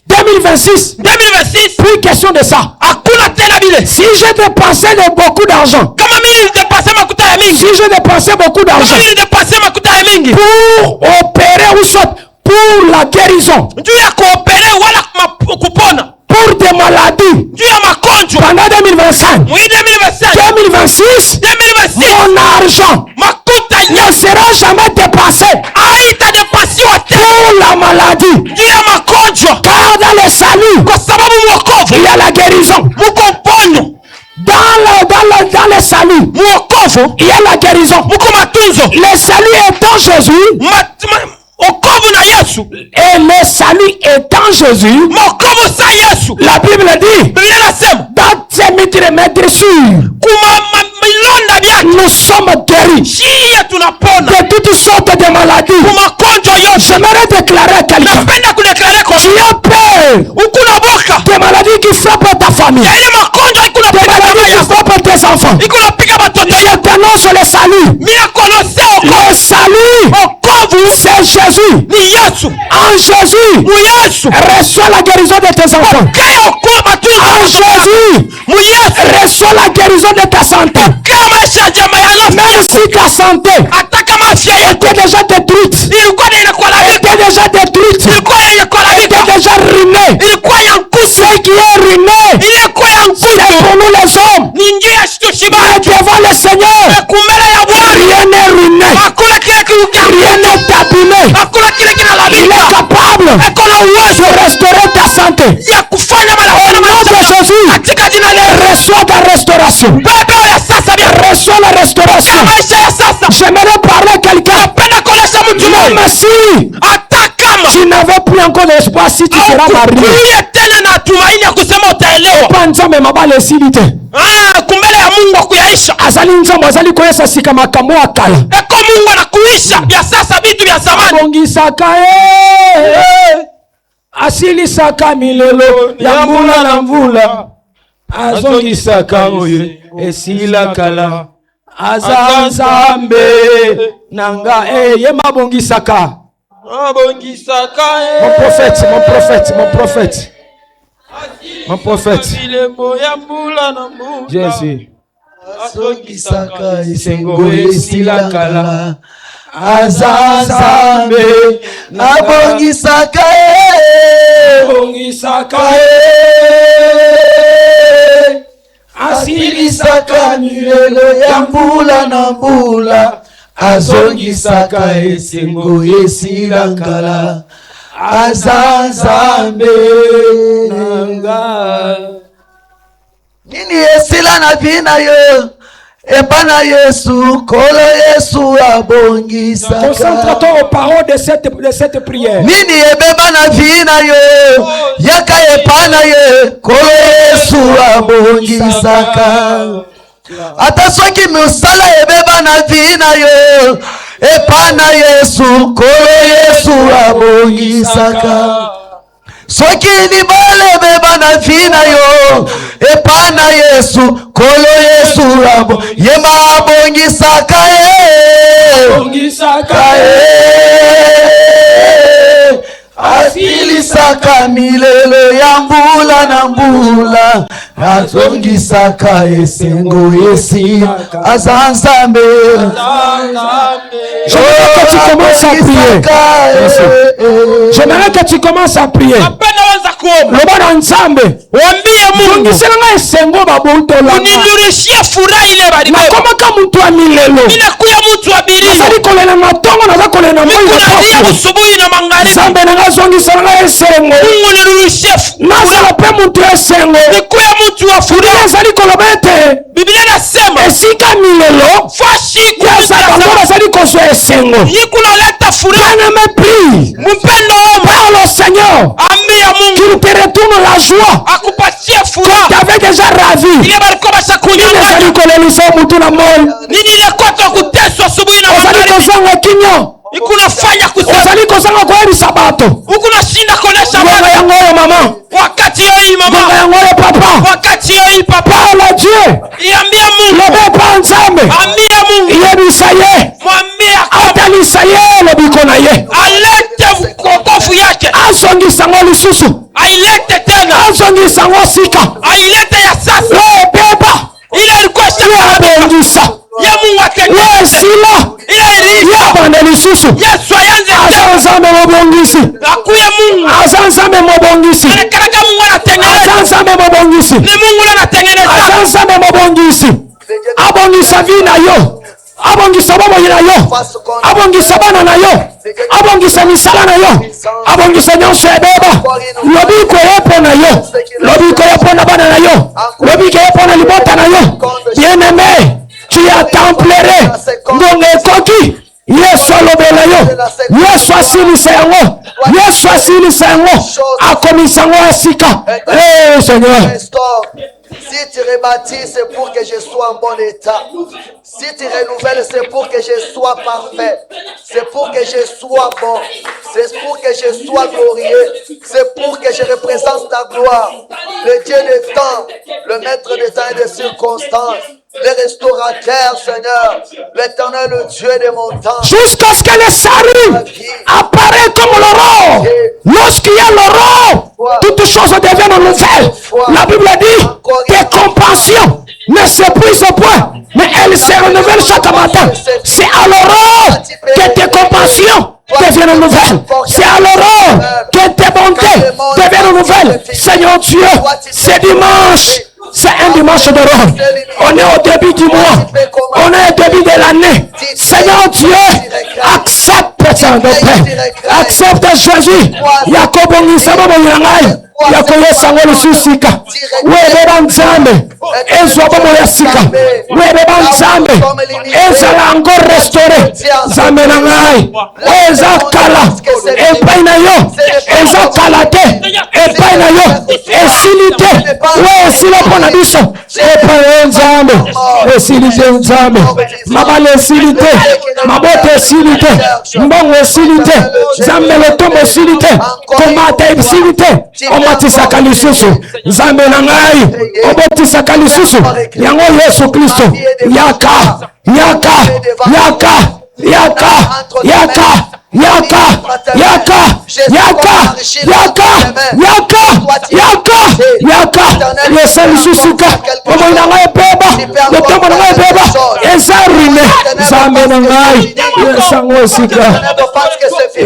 2026, plus question de ça. Si j'ai dépensé beaucoup d'argent, si j'ai dépensé beaucoup d'argent pour opérer ou soit pour la guérison, pour des maladies pendant 2025, 2026, mon argent ne sera jamais dépassé pour la maladie. Car dans le salut, il y a la guérison. Dans le salut, il y a la guérison. Le salut étant Jésus, et le salut étant Jésus, la Bible dit dans ses maîtres sûrs, nous sommes guéris de toutes sortes de maladies. J'aimerais déclarer à quelqu'un, tu as peur des maladies qui frappent ta famille, des maladies qui frappent tes enfants. Je t'annonce le salut. Le salut, c'est Jésus. En Jésus, reçois la guérison de tes enfants. En Jésus, reçois la guérison de ta santé. Même si ta santé était déjà détruite, était déjà détruite, était déjà ruinée, ce qui est ruiné, c'est pour nous les hommes. Mais devant le Seigneur, rien n'est ruiné, rien n'est abîmé. Il est capable de restaurer ta santé. Au nom de Jésus, reçois ta restauration. Reçois la restauration. J'aimerais parler à quelqu'un. Même si tu n'avais plus encore d'espoir, si tu seras marié, panzame mabale silite kumbele ya Mungu akuyaisha azali nzambo azali koyesa sika makambo akala eko Mungu anakuisha vya sasa vitu vya zamani bongisaka asilisaka milelo ya mbula na mvula azongisaka oyo esila kala azanzambe nanga yema bongisaka mon prophète mon prophète Jésus azongisaka esengo esila kala azanzambe nabongisaka asilisaka milelo ya mbula na mbula azongisaka esengo esila kala azanzambe nanga nini esila na bina yo epana Yesu kolo Yesu abongisaka. Concentre-toi aux paroles de cette prière. Nini ebeba na vina yo yaka epana ye kolo Yesu abongisaka. Ata soki musala ebeba na vina yo epana Yesu kolo Yesu abongisaka. Soki libale beba na vina yo epana Yesu kolo Yesu abo yema abongisaka asilisaka milelo ya mbula na mbula azongisaka esengo esi azanzambe. J'aimerais que tu commences à prier. Loba nzambe waambie Mungu ngisanga esengo babutola unirudishie furaha ile bali na kama kama mtu wa milelo inakuya mtu wa bilio sali kolena matongo na zakolena moyo kunalia usubuhi na magharibi zambe na ngazongi sana esengo Mungu nirudishie nazala pe mutu esengo nikuya mtu wa furaha. ezali koloba ete Biblia inasema esika milelo fashi yaza bango bazali kozwa esengo nikuloleta furaha. bien aimé prie Mpendo wangu, par le Seigneur ambia Mungu qu'il te retourne la joie akupatie furaha. t'avais déjà ravi Ile balikuwa bashakunyang'anya. ezali kolelisa mutu na moi Nini ile koto kuteswa asubuhi na ozali magharibi? kozanga kinyo Ikunafanya kusema ozali kozanga koyebisa bato ukunashinda kuonesha gonga watu. yango oyo mama Wakati hii gonga mama, yango oyo papa wakati hii papa, parle Dieu iambia Mungu, lobe pa nzambe ambia Mungu, yebisa ye mwambie kwamba atalisa ye lobiko na ye alete wokovu yake, azongisango lisusu ailete tena, azongisango sika ailete ya sasa. we beba Ile ilikuwa ye shaka abongisa ya Mungu atende, ye sila ile ye iliisha. abande lisusu Yesu ayanze aza tena, nzambe mobongisi akuye Mungu aza nzambe mobongisi anakaraka Mungu aza anatengeneza, nzambe mobongisi ni Mungu ule anatengeneza. aza nzambe mobongisi abongisa vi na yo abongisa bomoi na yo abongisa bana na yo abongisa misala na yo abongisa nyonso ebeba lobiko ye mpo na yo lobiko ye mpo na bana na yo lobiko ye mpo na libota na yo bien-aimé tu attemplerai ngonga ekoki yesu alobela yo yesu asilisa yango yesu asilisa yango akomisa yango esika seigneur. Si tu rebâtis, c'est pour que je sois en bon état. Si tu renouvelles, c'est pour que je sois parfait. C'est pour que je sois bon. C'est pour que je sois glorieux. C'est pour que je représente ta gloire. Le Dieu des temps, le maître des temps et des circonstances, le restaurateur, Seigneur, l'éternel, le Dieu des montagnes. Jusqu'à ce que le salut apparaît comme l'aurore. Lorsqu'il y a l'aurore, toutes choses deviennent nouvelles. La Bible dit tes compassions ne s'épuisent point, mais elles se renouvellent chaque matin. C'est à l'aurore que tes compassions deviennent nouvelles. C'est à l'aurore que tes bontés deviennent nouvelles. Seigneur Dieu, c'est dimanche. C'est un dimanche de Rome. On est au début du mois. On est au début de l'année. Seigneur Dieu, accepte ça de paix. Accepte Jésus. Yakobo Nisaba Moyangai. Yakoye Sango Lususika. Webeba Nzambe. Ezwa Bomo Yasika. Webeba Nzambe. Ezala encore restauré. Nzambe Nangai. Eza kala. Epai na yo. Eza kalate. Epai na yo. Esilite. Esila pona biso. Epai Nzambe. Esilite Nzambe. Mabale esilite. Mabote esilite. Mbongo esilite. Nzambe lotombo esilite. Komata esilite. Omatisaka lisusu. Nzambe na ngai. Obotisaka lisusu. Yango Yesu Kristo. Yaka. Yaka. Yaka. Yaka. Yaka. Yaka, yaka, yaka, yaka, yaka, yaka, yaka, yesa lisusuka, omo na ngai beba, lotombo na ngai beba, eza ruine, Nzambe na ngai, yesango esika,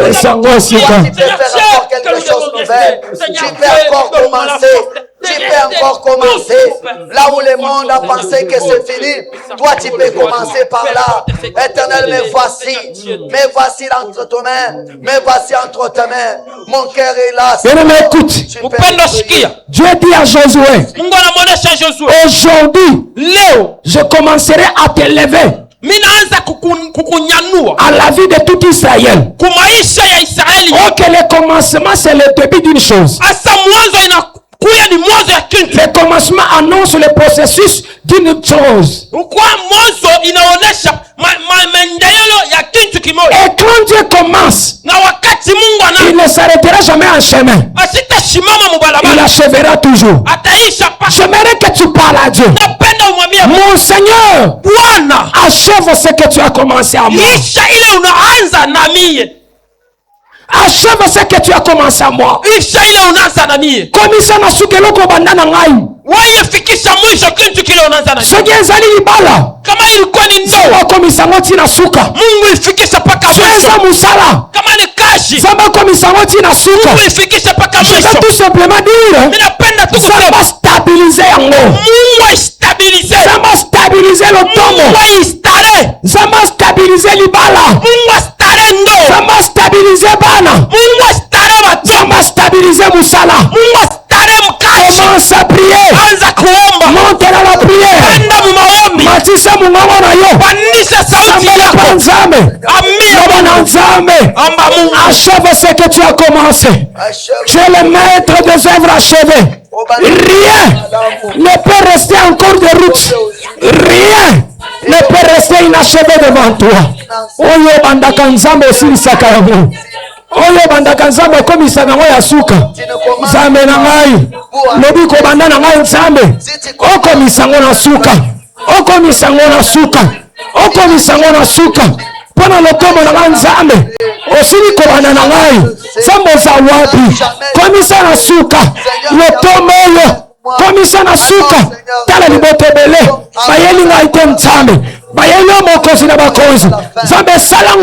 yesango esika. Tu peux faire encore quelque chose de nouvel. Tu peux encore commencer. Tu peux encore commencer. Là où le monde a pensé que c'est fini, toi tu peux commencer par là. Éternel, me voici entre tes mains. Me voici entre tes mains. Mon cœur est là. Bien-aimé, écoute. Dieu dit à Josué, aujourd'hui, je commencerai à t'élever à la vie de tout Israël. Oh, que le commencement, c'est le début d'une chose. Le commencement annonce le processus d'une chose. Et quand Dieu commence, il ne s'arrêtera jamais en chemin. Il achèvera toujours. J'aimerais que tu parles à Dieu. Mon Seigneur, achève ce que tu as commencé à moi. Achève ce que tu as commencé à moi. Komisa na sukeloko bandana ngai. Soki ezali libala. Kama ilikuwa ni ndoa komisa ngoti na suka. Mungu ifikisha paka mwisho. Musala. Kama ni kashi. Zamba komisa ngoti na suka. Mungu ifikisha paka mwisho. Je vais tout simplement dire. Ninapenda tu kusema. Zamba stabiliser yango. Mungu stabiliser. Zamba stabiliser lotomo. Mungu stare. Zamba stabiliser libala. Mungu stare ndo. Zamba stabiliser bana. Mungu stare watu. Zamba stabiliser musala. Mungu stare Achève ce que tu as commencé. Tu es le maître des œuvres achevées. Rien ne peut rester en cours de route. Rien ne peut rester inachevé devant toi. Oyo bandaka nzambe osilisaka yango. Oyo bandaka nzambe okomisaka yango ya suka. Nzambe na ngai lobi kobanda na ngai nzambe okomisa yango na suka. Okomisa yango na suka. Okomisa yango na suka. Pona lokomo na ngai nzambe osili kobanda na ngai nzambe oza wapi? Komisa na suka lotomo oyo. Komisa na suka tala liboto ebele bayeli ngai te nzambe bayeli mokonzi na bakonzi nzambe sala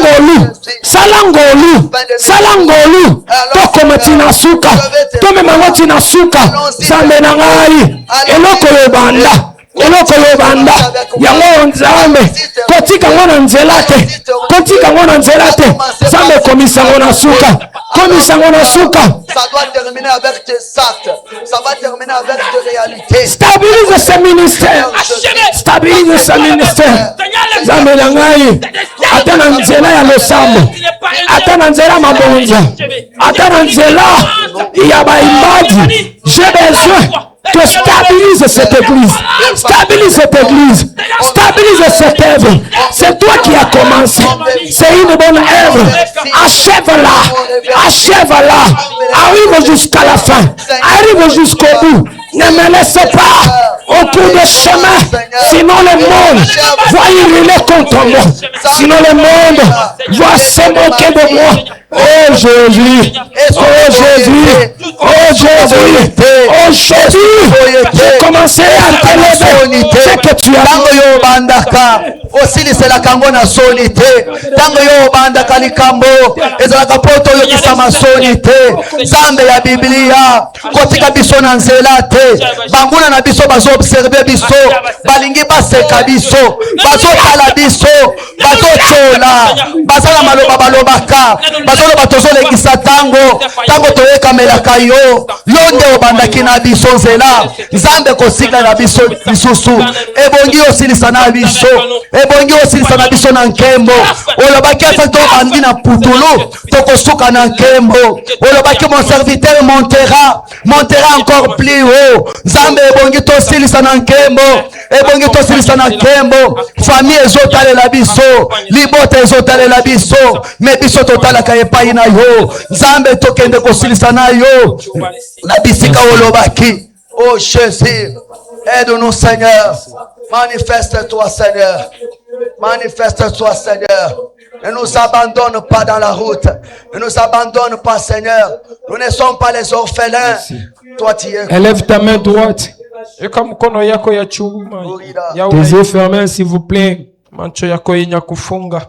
ngolu tokoma tina suka tomemango tina suka nzambe na ngai eloko yobanda yango nzambe kotika ngo na nzela te nzambe komisa ngo na suka Ça doit terminer avec tes actes. Ça va terminer avec tes réalités. Stabilise ce ministère. Nzambe na ngai ata na nzela ya losambo, ata na nzela mabonza, ata na nzela ya baimbaji. J'ai besoin que stabilise cette église. Stabilise cette œuvre. C'est toi qui as commencé. C'est une bonne œuvre. Achève-la. Arrive jusqu'à la fin. Arrive jusqu'au bout. Ne me laisse pas au cours de chemin. Sinon le monde va hurler contre moi. Sinon le monde va se moquer de moi. Oh Jésus, j'ai commencé à te lever ce que tu as osilisela kango na soni te ntango yo obandaka likambo ezalaka poto oyokisa masoni te. Nzambe ya Biblia kotika biso na nzela te. Banguna na biso bazoobserve biso balingi baseka biso bazotala biso bazotola bazala maloba balobaka bazoloba tozolekisa ntango toyekamelaka yo nde obandaki na biso nzela. Nzambe kosikla na biso lisusu ebongi osilisa na biso na nkembo olobaki ata tobandi na putulu tokosuka na nkembo olobaki mon serviteur montera encore plus haut. Nzambe ebongi tosilisa na nkembo famille ezotalela biso libota ezotalela biso me biso totalaka epai na yo. Nzambe tokende kosilisa na yo na bisika olobaki. Oh Jésus, aide-nous Seigneur. Manifeste-toi Seigneur. Ne nous abandonne pas dans la route. Ne nous abandonne pas Seigneur. Nous ne sommes pas les orphelins. Toi tu es. Élève ta main droite. Tes yeux fermés s'il vous plaît.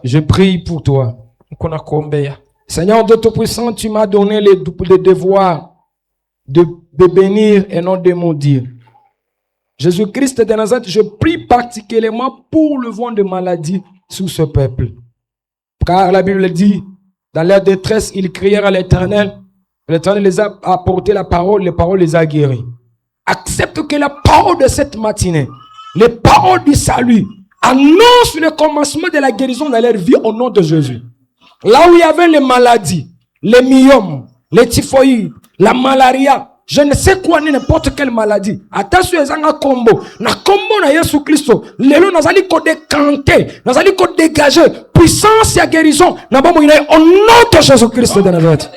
Je prie pour toi. Seigneur de Tout-Puissant, tu m'as donné le devoir de bénir et non de maudire. Jésus-Christ de Nazareth, je prie particulièrement pour le vent de maladie sous ce peuple. Car la Bible dit, dans leur détresse, ils crièrent à l'Éternel. L'Éternel les a apporté la parole les a guéris. Accepte que la parole de cette matinée, les paroles du salut, annoncent le commencement de la guérison dans leur vie au nom de Jésus. Là où il y avait les maladies, les myomes, les typhoïdes, la malaria, je ne sais quoi, n'importe quelle maladie. Attention, ezanga combo. Na combo na Yesu Christo. Lelo nazali ko décanter, nazali ko dégager puissance et guérison. Na bomo ina au nom de Jésus-Christ de Nazareth.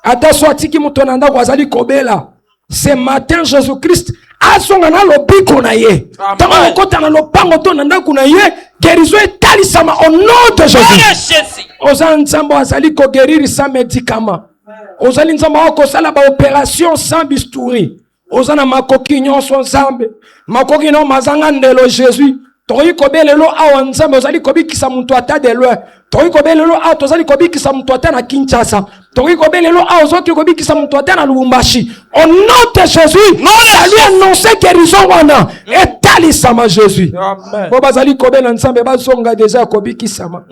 Attention atiki muto nanda ko azali ko bela. Ce matin Jésus-Christ asonga na lobiko na ye. Tango kota na lopango to nanda kuna ye, guérison etalisama au nom de Jésus. Oza nzambo azali ko guérir sans médicament. Ozali nzambe wako sala ba opération sans bistouri. Ozana makoki nyonso nzambe. Makoki no mazanga ndelo Jésus. Toyi kobelelo awa nzambe ozali kobikisa muntu ata de loin. Toyi kobelelo awa tozali kobikisa muntu ata na Kinshasa. Toyi kobelelo awa ozali kobikisa muntu ata na Lubumbashi. Au nom de Jésus, salut annoncer guérison wana. Etalisama Jésus. Amen. Bo bazali kobela nzambe bazonga deja kobikisama.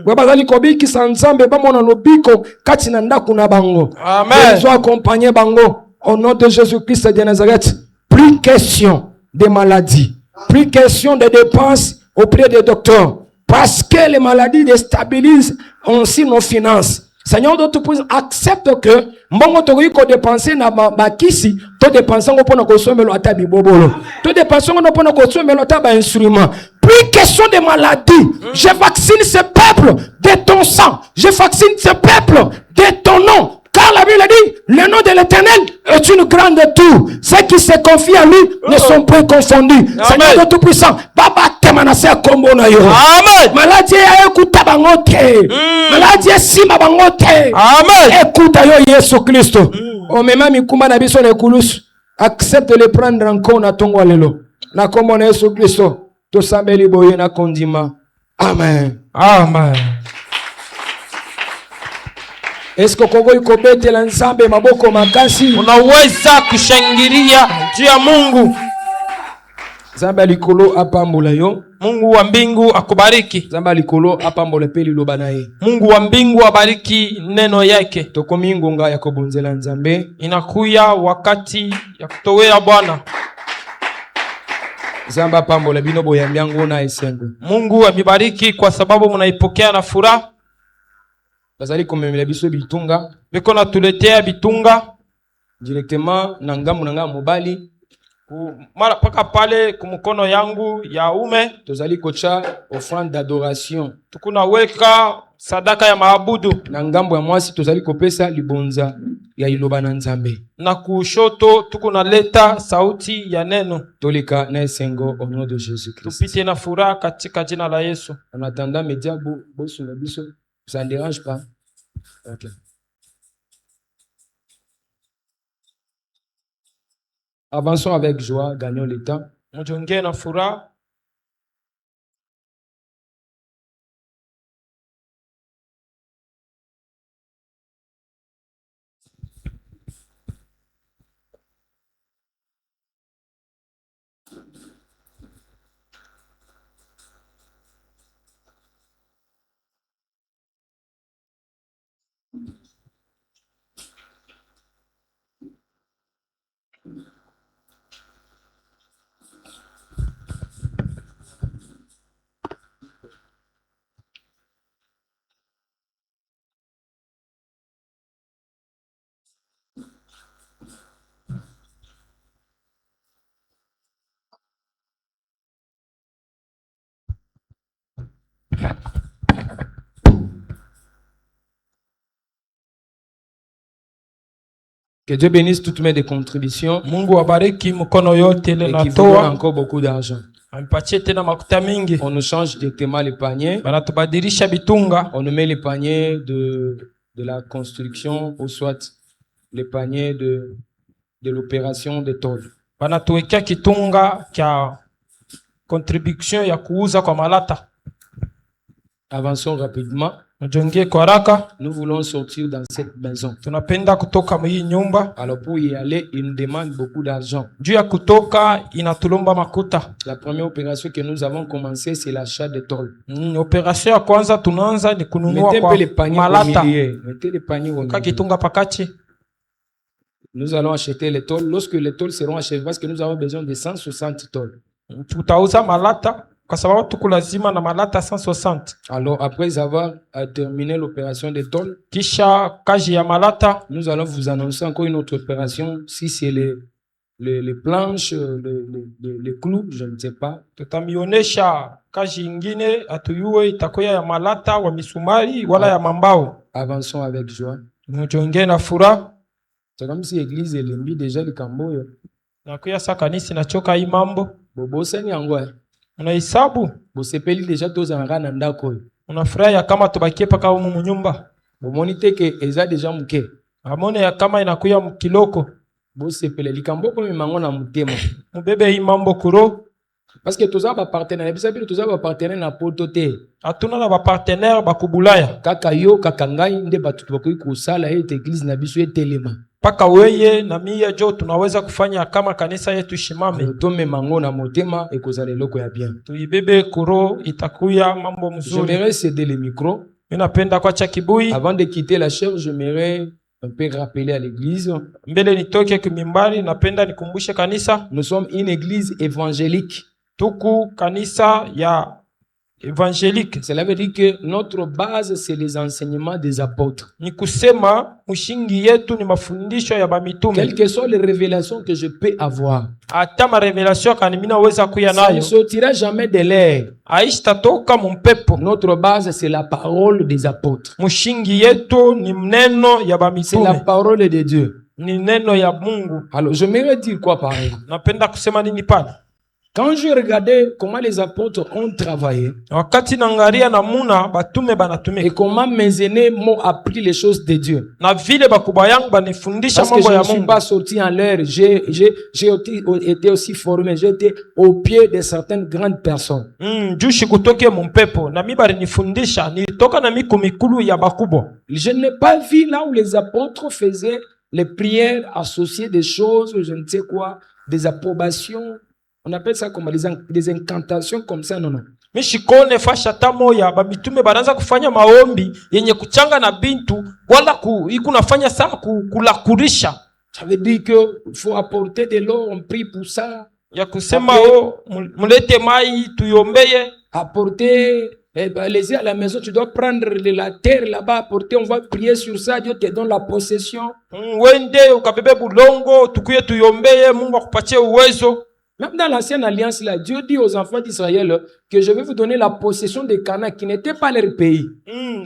Bo bazali kobikisa nzambe ba mona lobiko kati na ndaku na bango. Amen. Ils ont accompagné bango au nom de Jésus-Christ de Nazareth. Plus question de maladies. Plus question de dépenses auprès des docteurs. Parce que les maladies déstabilisent aussi nos finances. Seigneur de Tout-Puissant, accepte que mbongo tokoki ko dépenser na bakisi, to dépenser ngo pona ko somelo ata bibobolo. To dépenser ngo pona ko somelo ata ba instrument. Plus question de maladie. Je vaccine ce peuple de ton sang. Je vaccine ce peuple de ton nom. Car la Bible dit, le nom de l'Éternel est une grande tour. Ceux qui se confient à lui ne sont pas confondus. Seigneur de Tout-Puissant, Baba temanase kombo na yo. Amen. Maladie ya ekuta bangote. Maladie sima bangote. Amen. Écoute yo Yesu Christo. O mema mikumba na biso na kulusu. Accepte le prendre en compte na tongo lelo. Na kombo na Yesu Christo. To sambeli boye na kondima. Amen. Amen. Est-ce que Kongo ikobetela nzambe maboko makasi? Unaweza kushangilia juu ya Mungu. Nzambe likolo apambola yo. Mungu wa mbingu akubariki. Nzambe likolo apambola pe liloba na ye. Mungu wa mbingu abariki neno yake. Tokomi ngonga ya kobonzela nzambe. Inakuya wakati ya kutowea Bwana. Nzambe apambola bino boyambiango na esengo. Mungu amebariki kwa sababu mnaipokea na furaha. Bazali komemela biso bitunga. Biko na tuletea bitunga directement na ngambo na ngambo mobali. Mara paka pale kumukono yangu ya ume. Tozali kocha offrande d'adoration. Tukuna weka sadaka ya maabudu. Na ngambo ya mwasi tozali kopesa libonza ya iloba na nzambe. Na kushoto tukuna leta sauti ya neno. Toleka na esengo au nom de Jésus Christ. Tupite na furaha katika jina la Yesu. En attendant média bosu na biso. Ça ne dérange pas? Ok. Avançons avec joie, gagnons le temps. Mjonge na furaha. Que Dieu bénisse toutes mes contributions. Mungu abariki mkono yote ile natoa. Et qui vous donne encore beaucoup d'argent. On nous change directement les paniers. Bitunga. On nous met les paniers de la construction ou soit les paniers de l'opération de tôle. Banatuwekea kitunga kya contribution ya kuuza kwa malata. Avançons rapidement. Nous voulons sortir dans cette maison. Tunapenda kutoka hii nyumba. Alors pour y aller, il nous demande beaucoup d'argent. Juu ya kutoka inatulomba makuta. La première opération que nous avons commencé, c'est l'achat de tôle. Opération ya kwanza tunaanza ni kununua kwa malata. Mettez les paniers au milieu. Kitunga pakati. Nous allons acheter les tôles. Lorsque les tôles seront achevées, parce que nous avons besoin de 160 tôles. Tutauza malata. Kwa sababu tuko lazima na malata 160. Alors après avoir terminé l'opération de tôle, kisha kaji ya malata, nous allons vous annoncer encore une autre opération. Si c'est les planches, les clous, je ne sais pas. Tutamionesha kaji ingine atuyue itakuwa ya malata wa misumari wala ya mambao. Avançons avec joie. Mjonge na furaha. C'est comme si l'église est limbi déjà le kamboyo. Na kuya sa kanisa nachoka hii mambo. Bobo seni angwa. Unahesabu bosepeli deja tozanga na ndako. Unafurahia kama tubakie paka humu munyumba. Bomoni teke eza deja muke. Amone ya kama inakuya mkiloko. Bosepeli likambo ko mimango na mutema. Mubebe hii mambo kuro. Parce que toza ba partenaire, bisabi toza ba partenaire na poto te. Atuna na ba partenaire bakubulaya. Kaka yo kaka ngai nde batutu bakoki kusala ete église na biso etelema. Paka weye na miya jo tunaweza kufanya kama kanisa yetu shimame. Tome mango na motema ekozala eloko ya bien. Tuibebe kuro itakuya mambo mzuri. J'aimerais céder le micro. Minapenda kwacha kibui. Avant de quitter la chaire, j'aimerais un peu rappeler à l'église. Mbele nitoke kumimbari napenda nikumbushe kanisa. Nous sommes une église évangélique. Tuku kanisa ya évangélique. Cela veut dire que notre base, c'est les enseignements des apôtres. Ni kusema mshingi yetu ni mafundisho ya bamitume. Quelles que soient les révélations que je peux avoir, Hata ma révélation kani mina weza kuya ça ne nayo sortira jamais de l'air. haitatoka mumpepo. Notre base, c'est la parole des apôtres. Mshingi yetu ni neno ya C'est la bamitume, parole de Dieu. ni neno ya Mungu. Alors, je m'aimerais dire quoi pareil? Napenda kusema nini pana? Quand je regardais comment les apôtres ont travaillé Wakati nangaria namuna batume et banatumika comment mes aînés m'ont appris les choses de Dieu. na vile bakubwa yangu banifundisha Parce que mambo je ya ne suis Mungu. pas sorti en l'air, j'ai été aussi formé, j'étais au pied de certaines grandes personnes. Jushi kutoke mumpepo na mi balinifundisha, nilitoka na miku mikulu ya bakubwa. Je n'ai pas vu là où les apôtres faisaient les prières associées des choses, je ne sais quoi, des approbations. On appelle ça comme des incantations comme ça, non, non. Mishikone fasha tamoya babitume banaanza kufanya maombi yenye kuchanga na bintu wala ikunafanya saa kulakurisha. Ça veut dire que faut apporter de l'eau, on prie pour ça. Ya kusema mulete mai tuyombeye. Apporter les à la maison, tu dois prendre de la terre là-bas, apporter, on va prier sur ça, Dieu te donne la possession. Wende ukabebe bulongo tukuye tuyombeye, Mungu akupatie uwezo. Même dans l'ancienne alliance, là, Dieu dit aux enfants d'Israël que je vais vous donner la possession des Canaan qui n'était pas leur pays.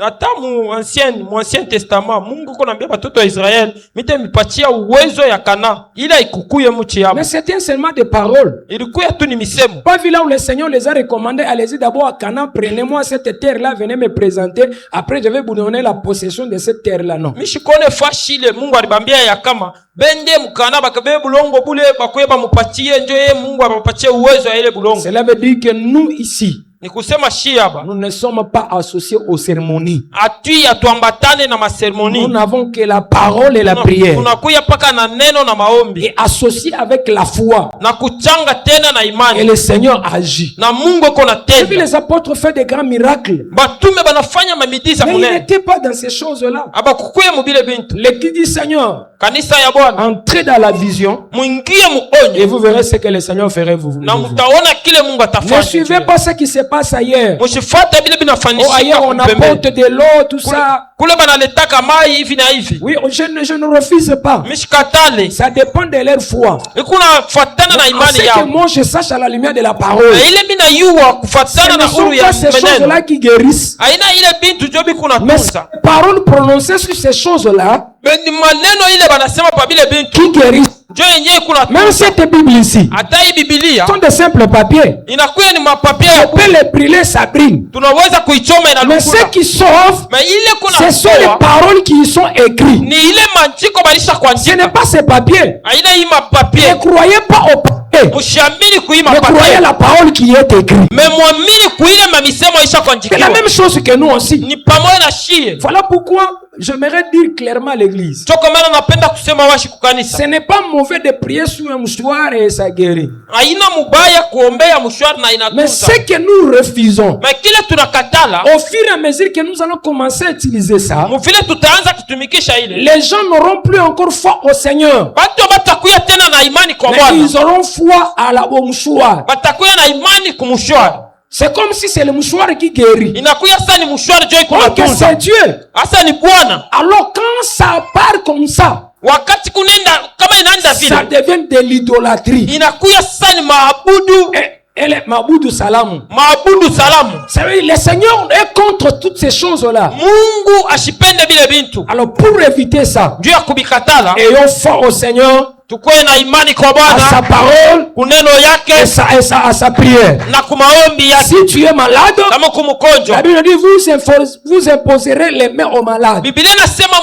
Hata mu ancien testament Mungu konambia batoto wa Israel mite mipatia uwezo ya Kana ila ikukuye muchi yabo. Mais c'était seulement des paroles. Ilikuya tu ni misemo. Pas vu là où le Seigneur les a recommandés, allez-y d'abord à Canaan, prenez-moi cette terre-là, venez me présenter, après je vais vous donner la possession de cette terre-là. Non. Mishikone fashile Mungu alibambia ya kama bende mukana bakabebe bulongo bule bakuye bamupatie njo yeye Mungu abapatie uwezo ya ile bulongo. Cela veut dire que nous ici, Ni kusema shiaba nous ne sommes pas associés aux cérémonies. atui atuambatane na maseremoni. Nous n'avons que la parole et la prière. Tunakuya paka na neno na maombi Et associé avec la foi. na kuchanga tena na Et imani le Seigneur agit. na Mungu kona Et puis tenda. les apôtres font des grands miracles. Batume banafanya mamidisa Mais ils munene n'étaient pas dans ces choses-là. abakukuye mubile bintu. L'église du Seigneur, Kanisa ya Bwana entrez dans la vision muingie et muonye vous verrez ce que le Seigneur ferait vous. na mutaona kile Mungu Ne atafanya. suivez pas ce qui se passe ailleurs. Msifate bile Oh, binafanyika ailleurs on apporte de l'eau, tout ça. kule banaletaka mai hivi na hivi. Oui, je ne refuse pas. Mishikatale Ça dépend de leur foi. ikuna fatana na En imani ce que yao. moi je sache à la lumière de la parole. Na ile mina yuwa Ce kufatana ne na sont uru ya pas ces meneno. choses-là qui guérissent. Aina ile bintu jobi kuna Mais tunza. ces paroles prononcées sur ces choses-là Bendi maneno ile banasema pa bile bintu. qui guérissent. Jo yenyewe kuna Même tunza. cette Bible ici, Hata hii Biblia sont de simples papiers. inakuya ni mapapia On ya peut les brûler, ça brille. tunaweza kuichoma Mais ce inalungula. qui sauve, Mais ile kuna ce sont les kuwa, paroles qui y sont écrites. ni ile manchiko balisha Ce kuandika. n'est pas ces papiers. Aina hii mapapia. Ne croyez pas aux papiers. Mshiamini kuima Mais croyez mapapia. la parole qui est écrite. Mais mwamini kuile mamisemo isha C'est la kuandikiwa. même chose que nous aussi. Ni pamoja na shie. Voilà pourquoi j'aimerais dire clairement à l'église. Choko maana napenda kusema washi kukanisa. Ce n'est pas mauvais de prier sur un mouchoir et ça guérit. Haina mubaya kuombea mshwari na Mais inatunza. ce que nous refusons, Mais kile tunakatala, au fur et à mesure que nous allons commencer à utiliser ça, mvile tutaanza kutumikisha ile. les gens n'auront plus encore foi au Seigneur. Watu batakuya tena na imani kwa Mais Bwana. ils auront foi au mouchoir. Batakuya na imani kumshwari. C'est comme si c'est le mouchoir qui guérit. Inakuya sasa ni mshwari jo iko Donc natunza. c'est Dieu. Hasa ni Bwana. Alors quand ça part comme ça, Wakati kunenda kama inaenda ça vile, devient de l'idolâtrie. inakuya sasa ni maabudu, Et le Maboudou Salam. maabudu salamu. C'est vrai, le Seigneur est contre toutes ces choses-là. Mungu ashipende bile bintu. Alors pour éviter ça, Juu ya kubikatala, ayons foi au Seigneur, tukuwe na imani kwa à sa Bwana, parole kuneno yake à sa prière. na kumaombi yake. Si tu es malade, Kama kumukonjwa, la Bible dit vous imposerez les mains aux malades. Biblia inasema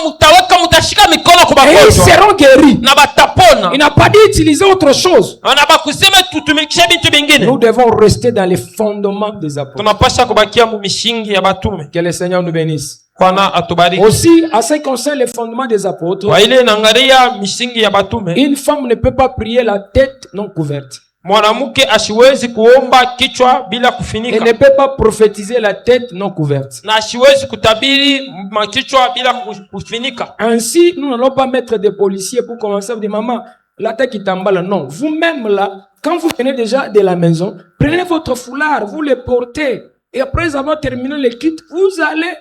mutashika mikono kwa Et ils magonjwa seront guéris. na batapona. Il n'a pas dit utiliser autre chose. Na bakusema tutumikishe bintu bingine. Nous devons rester dans les fondements des apôtres. Tunapasha kubakia mu mishingi ya batume. Que le Seigneur nous bénisse. Bwana atubariki. Aussi, à ce qui concerne les fondements des apôtres, Kwa ile inaangalia mishingi ya batume, une femme ne peut pas prier la tête non couverte. mwanamke ashiwezi kuomba kichwa bila Elle kufinika, ne peut pas prophétiser la tête non couverte. na ashiwezi kutabiri makichwa bila kufinika. Ainsi, nous n'allons pas mettre des policiers pour commencer à dire maman, la tête qui t'emballe. Non, vous-même là, quand vous venez déjà de la maison, prenez votre foulard, vous le portez. et après avoir terminé le kit, vous allez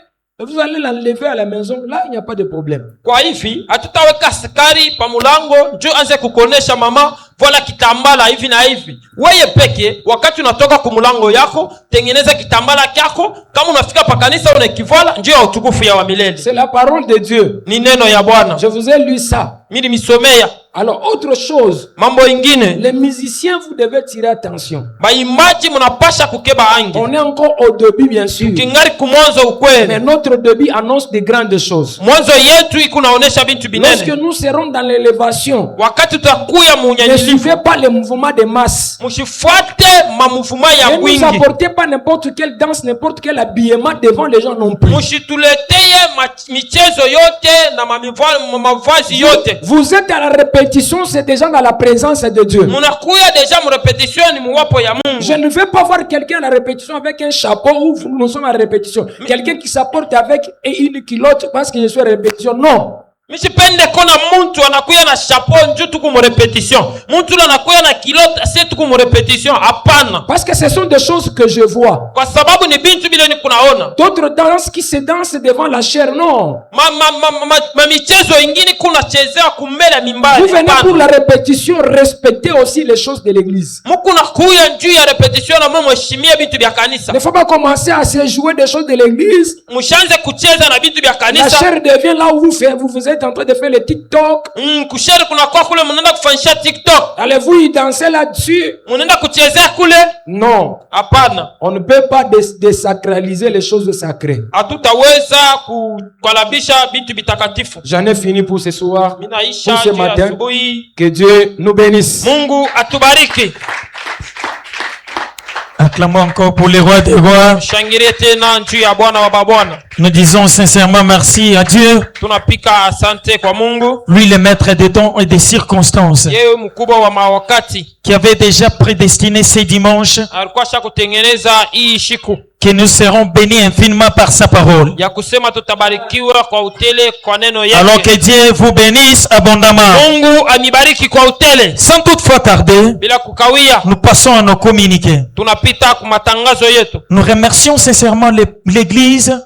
l'enlever à la maison. Là, il n'y a pas de problème. Kwa hivi hatutaweka askari pa mulango njoo anze kukonesha mama voila kitambala hivi na hivi. Wewe peke wakati unatoka kumulango yako tengeneza kitambala kyako, kama unafika pa kanisa unakivala, njoo ya utukufu ya wa milele. C'est la parole de Dieu. Ni neno ya Bwana. Je vous ai lu ça. Mimi misomea. Alors autre chose, mambo ingine, les musiciens vous devez tirer attention. Baimbaji mnapasha kukeba angi. On est encore au début bien sûr. Kingari kumwanzo ukweli. Mais notre début annonce de grandes choses. Mwanzo yetu ikunaonesha bintu binene. Lorsque nous serons dans l'élévation, wakati tutakuya ne suivez pas les mouvements de masse. Msifuate mamuvuma ya wingi. Ne nous apportez pas n'importe quelle danse, n'importe quel habillement devant les gens non plus. Msituleteye michezo yote na mavazi yote. Vous êtes à la répétition, c'est déjà dans la présence de Dieu. Je ne veux pas voir quelqu'un à la répétition avec un chapeau ou nous sommes à la répétition. Quelqu'un qui s'apporte avec une culotte parce que je suis à la répétition. Non. Misipende kona muntu anakuya na chapeau njoo tuko mu repetition. Muntu anakuya na kilote c'est tuko mu repetition. Hapana. Parce que ce sont des choses que je vois. Kwa sababu ni bintu bile ni kunaona. D'autres danses qui se dansent devant la chair, non. Michezo ingine kuna chezea kumbele mimbali. Vous venez pour la répétition, respectez aussi les choses de l'église. Mukuna kuya njoo ya repetition na mwe heshimia bintu bya kanisa. Ne faut pas commencer à se jouer des choses de l'église. Mushanze kucheza na bintu bya kanisa. La chair devient là où vous êtes en train de faire le TikTok. Kushare kuna kwa kule mnaenda kufanyisha TikTok. Allez-vous y danser là-dessus? Mnaenda kuchezea kule? Non. Hapana. On ne peut pas désacraliser les choses sacrées. Hatutaweza kukalabisha bintu bitakatifu. J'en ai fini pour ce soir. Minaisha pour ce matin. Asubuhi. Que Dieu nous bénisse. Mungu atubariki. Acclamons encore pour les rois des rois. Nous disons sincèrement merci à Dieu. Lui le maître des temps et des circonstances, qui avait déjà prédestiné ces dimanches que nous serons bénis infiniment par sa parole. Alors que Dieu vous bénisse abondamment. Sans toutefois tarder, nous passons à nos communiqués. Nous remercions sincèrement l'Église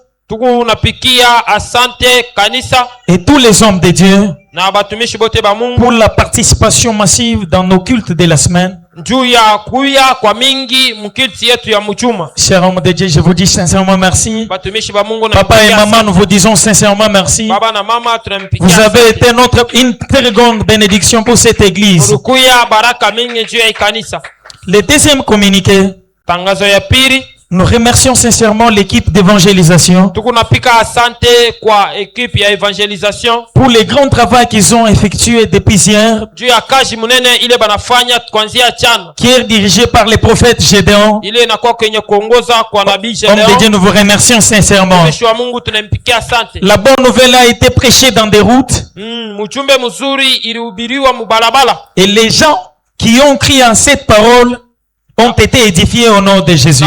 et tous les hommes de Dieu pour la participation massive dans nos cultes de la semaine. Chers hommes de Dieu, je vous dis sincèrement merci. Papa et maman, nous vous disons sincèrement merci. Vous avez été une très grande bénédiction pour cette église. Le deuxième communiqué, nous remercions sincèrement l'équipe d'évangélisation pour le grand travail qu'ils ont effectué depuis hier, qui est dirigé par le prophète Gédéon. Homme de Dieu, nous vous remercions sincèrement. La bonne nouvelle a été prêchée dans des routes et les gens qui ont crié en cette parole ont été édifiés au nom de Jésus.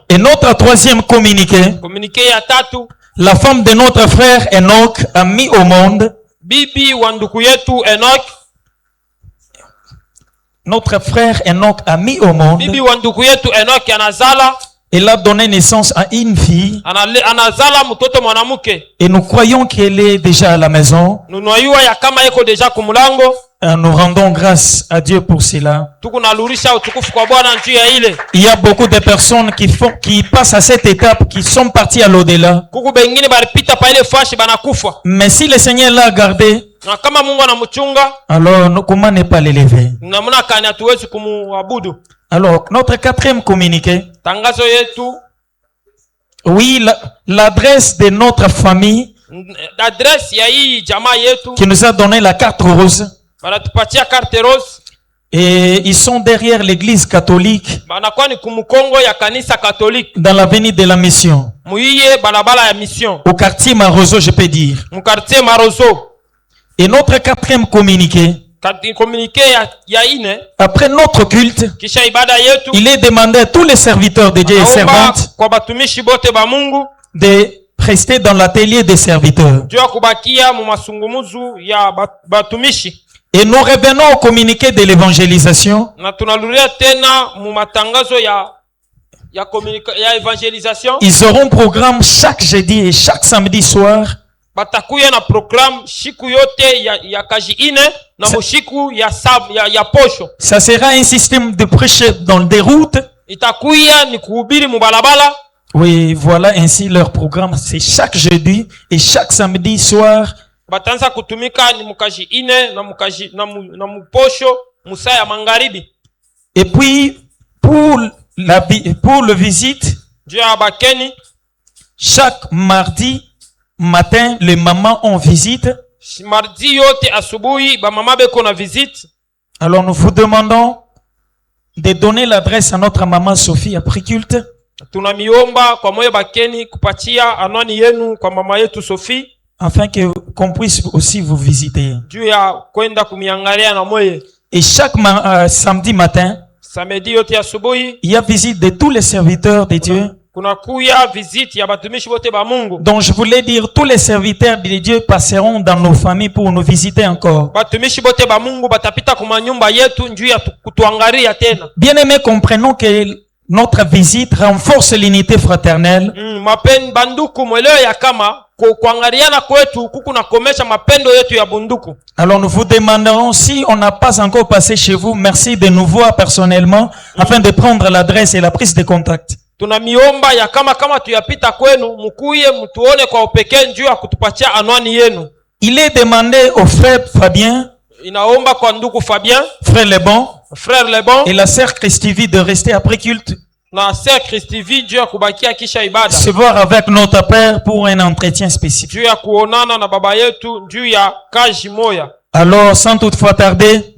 Et notre troisième communiqué, la femme de notre frère Enoch a mis au monde. Notre frère Enoch a mis au monde. Elle a donné naissance à une fille. Et nous croyons qu'elle est déjà à la maison. Nous rendons grâce à Dieu pour cela. Il y a beaucoup de personnes qui passent à cette étape, qui sont parties à l'au-delà. Mais si le Seigneur l'a gardé, alors comment ne pas l'élever? Alors, notre quatrième communiqué. Oui, l'adresse de notre famille qui nous a donné la carte rose. Et ils sont derrière l'église catholique dans l'avenue de la Mission, au quartier Marozo, je peux dire. Et notre quatrième communiqué, après notre culte, il est demandé à tous les serviteurs de Dieu et servantes de rester dans l'atelier des serviteurs. Et nous revenons au communiqué de l'évangélisation. Ils auront programme chaque jeudi et chaque samedi soir. Ça sera un système de prêche dans des routes. Oui, voilà ainsi leur programme. C'est chaque jeudi et chaque samedi soir. Et puis, pour le visite, chaque mardi matin, les mamans ont visite. Alors nous vous demandons de donner l'adresse à notre maman Sophie après culte. Afin qu'on puisse aussi vous visiter. Et chaque samedi matin, il y a visite de tous les serviteurs de Dieu. Donc je voulais dire, tous les serviteurs de Dieu passeront dans nos familles pour nous visiter encore. Bien aimés, comprenons que notre visite renforce l'unité fraternelle. Alors nous vous demanderons, si on n'a pas encore passé chez vous, merci de nous voir personnellement afin de prendre l'adresse et la prise de contact. Il est demandé au frère Fabien, frère Lebon, et la sœur Christivie de rester après culte. Se voir avec notre père pour un entretien spécifique. Alors, sans toutefois tarder,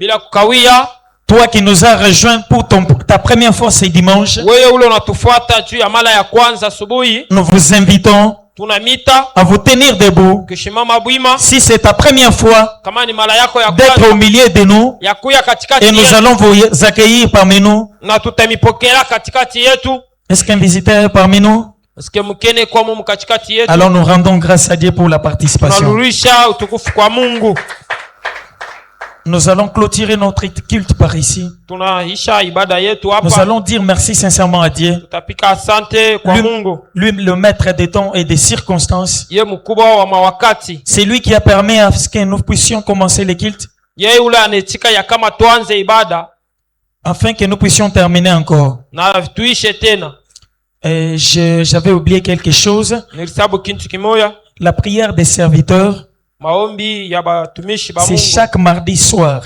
toi qui nous as rejoint pour ta première fois ce dimanche, nous vous invitons à vous tenir debout. Si c'est ta première fois d'être au milieu de nous, et nous allons vous accueillir parmi nous. Est-ce qu'un visiteur est parmi nous? Alors nous rendons grâce à Dieu pour la participation. Nous allons clôturer notre culte par ici. Nous allons dire merci sincèrement à Dieu. Lui, le maître des temps et des circonstances. C'est lui qui a permis à ce que nous puissions commencer le culte. Afin que nous puissions terminer encore. J'avais oublié quelque chose. La prière des serviteurs. C'est chaque mardi soir.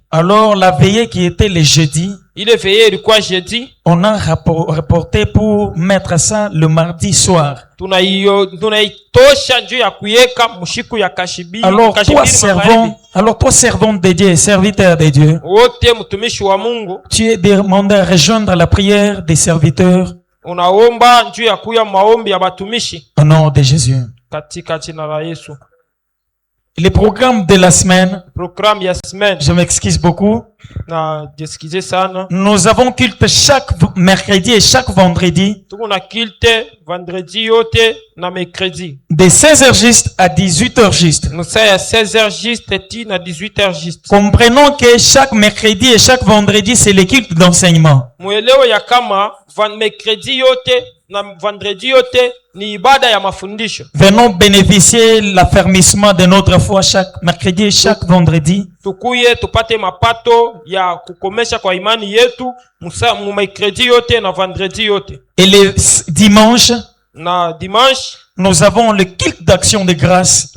Alors la veillée qui était le jeudi, on a reporté pour mettre ça le mardi soir. Alors toi servant de Dieu, serviteur de Dieu, tu es demandé à rejoindre la prière des serviteurs. Au nom de Jésus. Les programmes de la semaine, je m'excuse beaucoup. Nous avons culte chaque mercredi et chaque vendredi. De 16h juste à 18h juste. Comprenons que chaque mercredi et chaque vendredi, c'est le culte d'enseignement. Venons bénéficier l'affermissement de notre foi chaque mercredi et chaque vendredi. Et les dimanches, nous avons le culte d'action de grâce.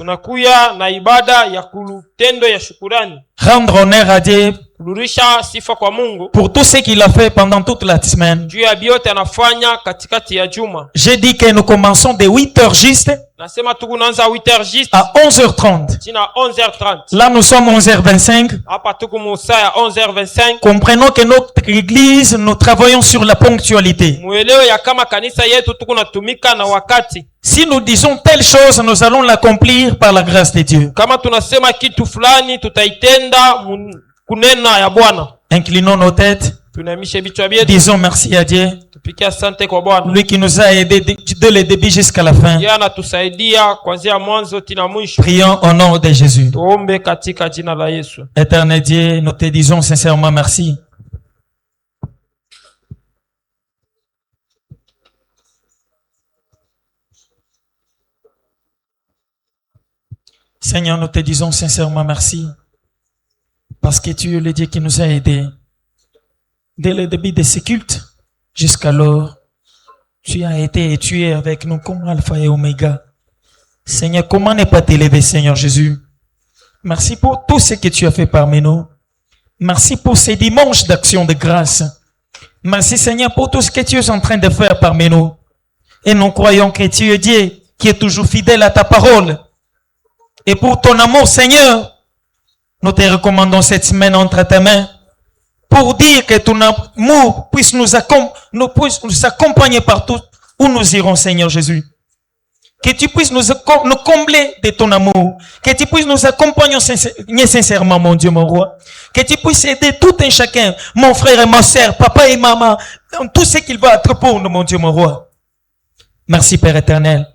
Rendre honneur à Dieu pour tout ce qu'il a fait pendant toute la semaine. J'ai dit que nous commençons de 8h juste à 11h30. Là, nous sommes 11h25. Comprenons que notre église, nous travaillons sur la ponctualité. Si nous disons telle chose, nous allons l'accomplir par la grâce de Dieu. Inclinons nos têtes Disons merci à Dieu. Lui qui nous a aidés de le début jusqu'à la fin. Prions au nom de Jésus. Éternel Dieu, nous te disons sincèrement merci. Seigneur, nous te disons sincèrement merci. Parce que tu es le Dieu qui nous a aidés. Dès le début de ce culte, jusqu'alors, tu as été et tu es avec nous comme Alpha et Oméga. Seigneur, comment ne pas t'élever, Seigneur Jésus? Merci pour tout ce que tu as fait parmi nous. Merci pour ces dimanches d'action de grâce. Merci, Seigneur, pour tout ce que tu es en train de faire parmi nous. Et nous croyons que tu es Dieu qui est toujours fidèle à ta parole. Et pour ton amour, Seigneur, nous te recommandons cette semaine entre tes mains pour dire que ton amour puisse nous accompagner partout où nous irons, Seigneur Jésus. Que tu puisses nous combler de ton amour. Que tu puisses nous accompagner sincèrement, mon Dieu, mon roi. Que tu puisses aider tout un chacun, mon frère et ma sœur, papa et maman, dans tout ce qu'il va être pour nous, mon Dieu, mon roi. Merci, Père éternel.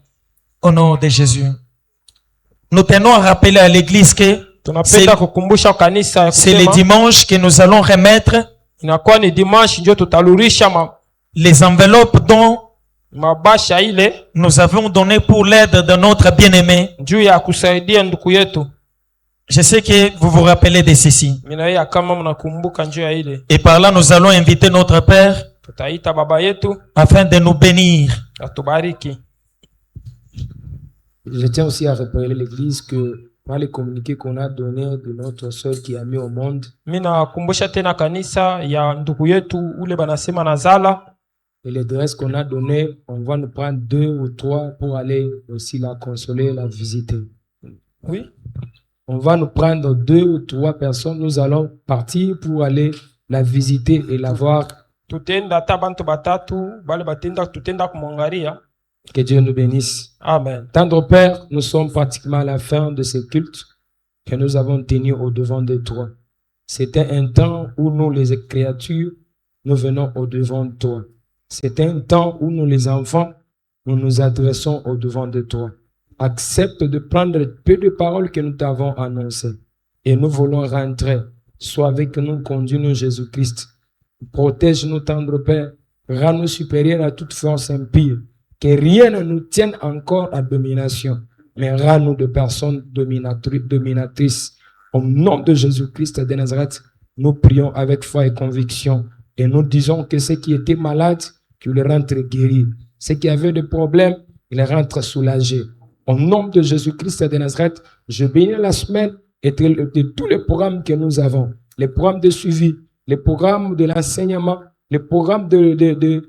Au nom de Jésus. Nous tenons à rappeler à l'église que c'est le dimanche que nous allons remettre les enveloppes dont nous avons donné pour l'aide de notre bien-aimé. Je sais que vous vous rappelez de ceci. Et par là, nous allons inviter notre Père afin de nous bénir. Je tiens aussi à rappeler l'église que par les communiqués qu'on a donnés de notre soeur qui a mis au monde, et les adresses qu'on a données, on va nous prendre 2 ou 3 pour aller aussi la consoler, la visiter. Oui. On va nous prendre 2 ou 3 personnes, nous allons partir pour aller la visiter et la voir. Que Dieu nous bénisse. Amen. Tendre Père, nous sommes pratiquement à la fin de ce culte que nous avons tenu au devant de toi. C'était un temps où nous, les créatures, nous venons au devant de toi. C'est un temps où nous, les enfants, nous nous adressons au devant de toi. Accepte de prendre peu de paroles que nous t'avons annoncées. Et nous voulons rentrer. Sois avec nous, conduis-nous Jésus-Christ. Protège-nous, tendre Père. Rends-nous supérieurs à toute force impie. Que rien ne nous tienne encore à domination, mais rends-nous de personnes dominatrices. Au nom de Jésus-Christ de Nazareth, nous prions avec foi et conviction. Et nous disons que ceux qui étaient malades, qu'ils rentrent guéris. Ceux qui avaient des problèmes, ils rentrent soulagés. Au nom de Jésus-Christ de Nazareth, je bénis la semaine et de tous les programmes que nous avons. Les programmes de suivi, les programmes de l'enseignement, les programmes de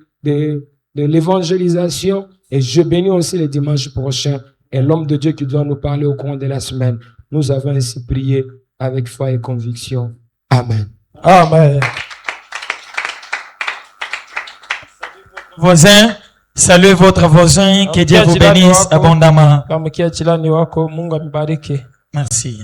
l'évangélisation, et je bénis aussi les dimanches prochains et l'homme de Dieu qui doit nous parler au cours de la semaine. Nous avons ainsi prié avec foi et conviction. Amen. Amen. Voisin, saluez votre voisin, que Dieu vous bénisse abondamment. Merci.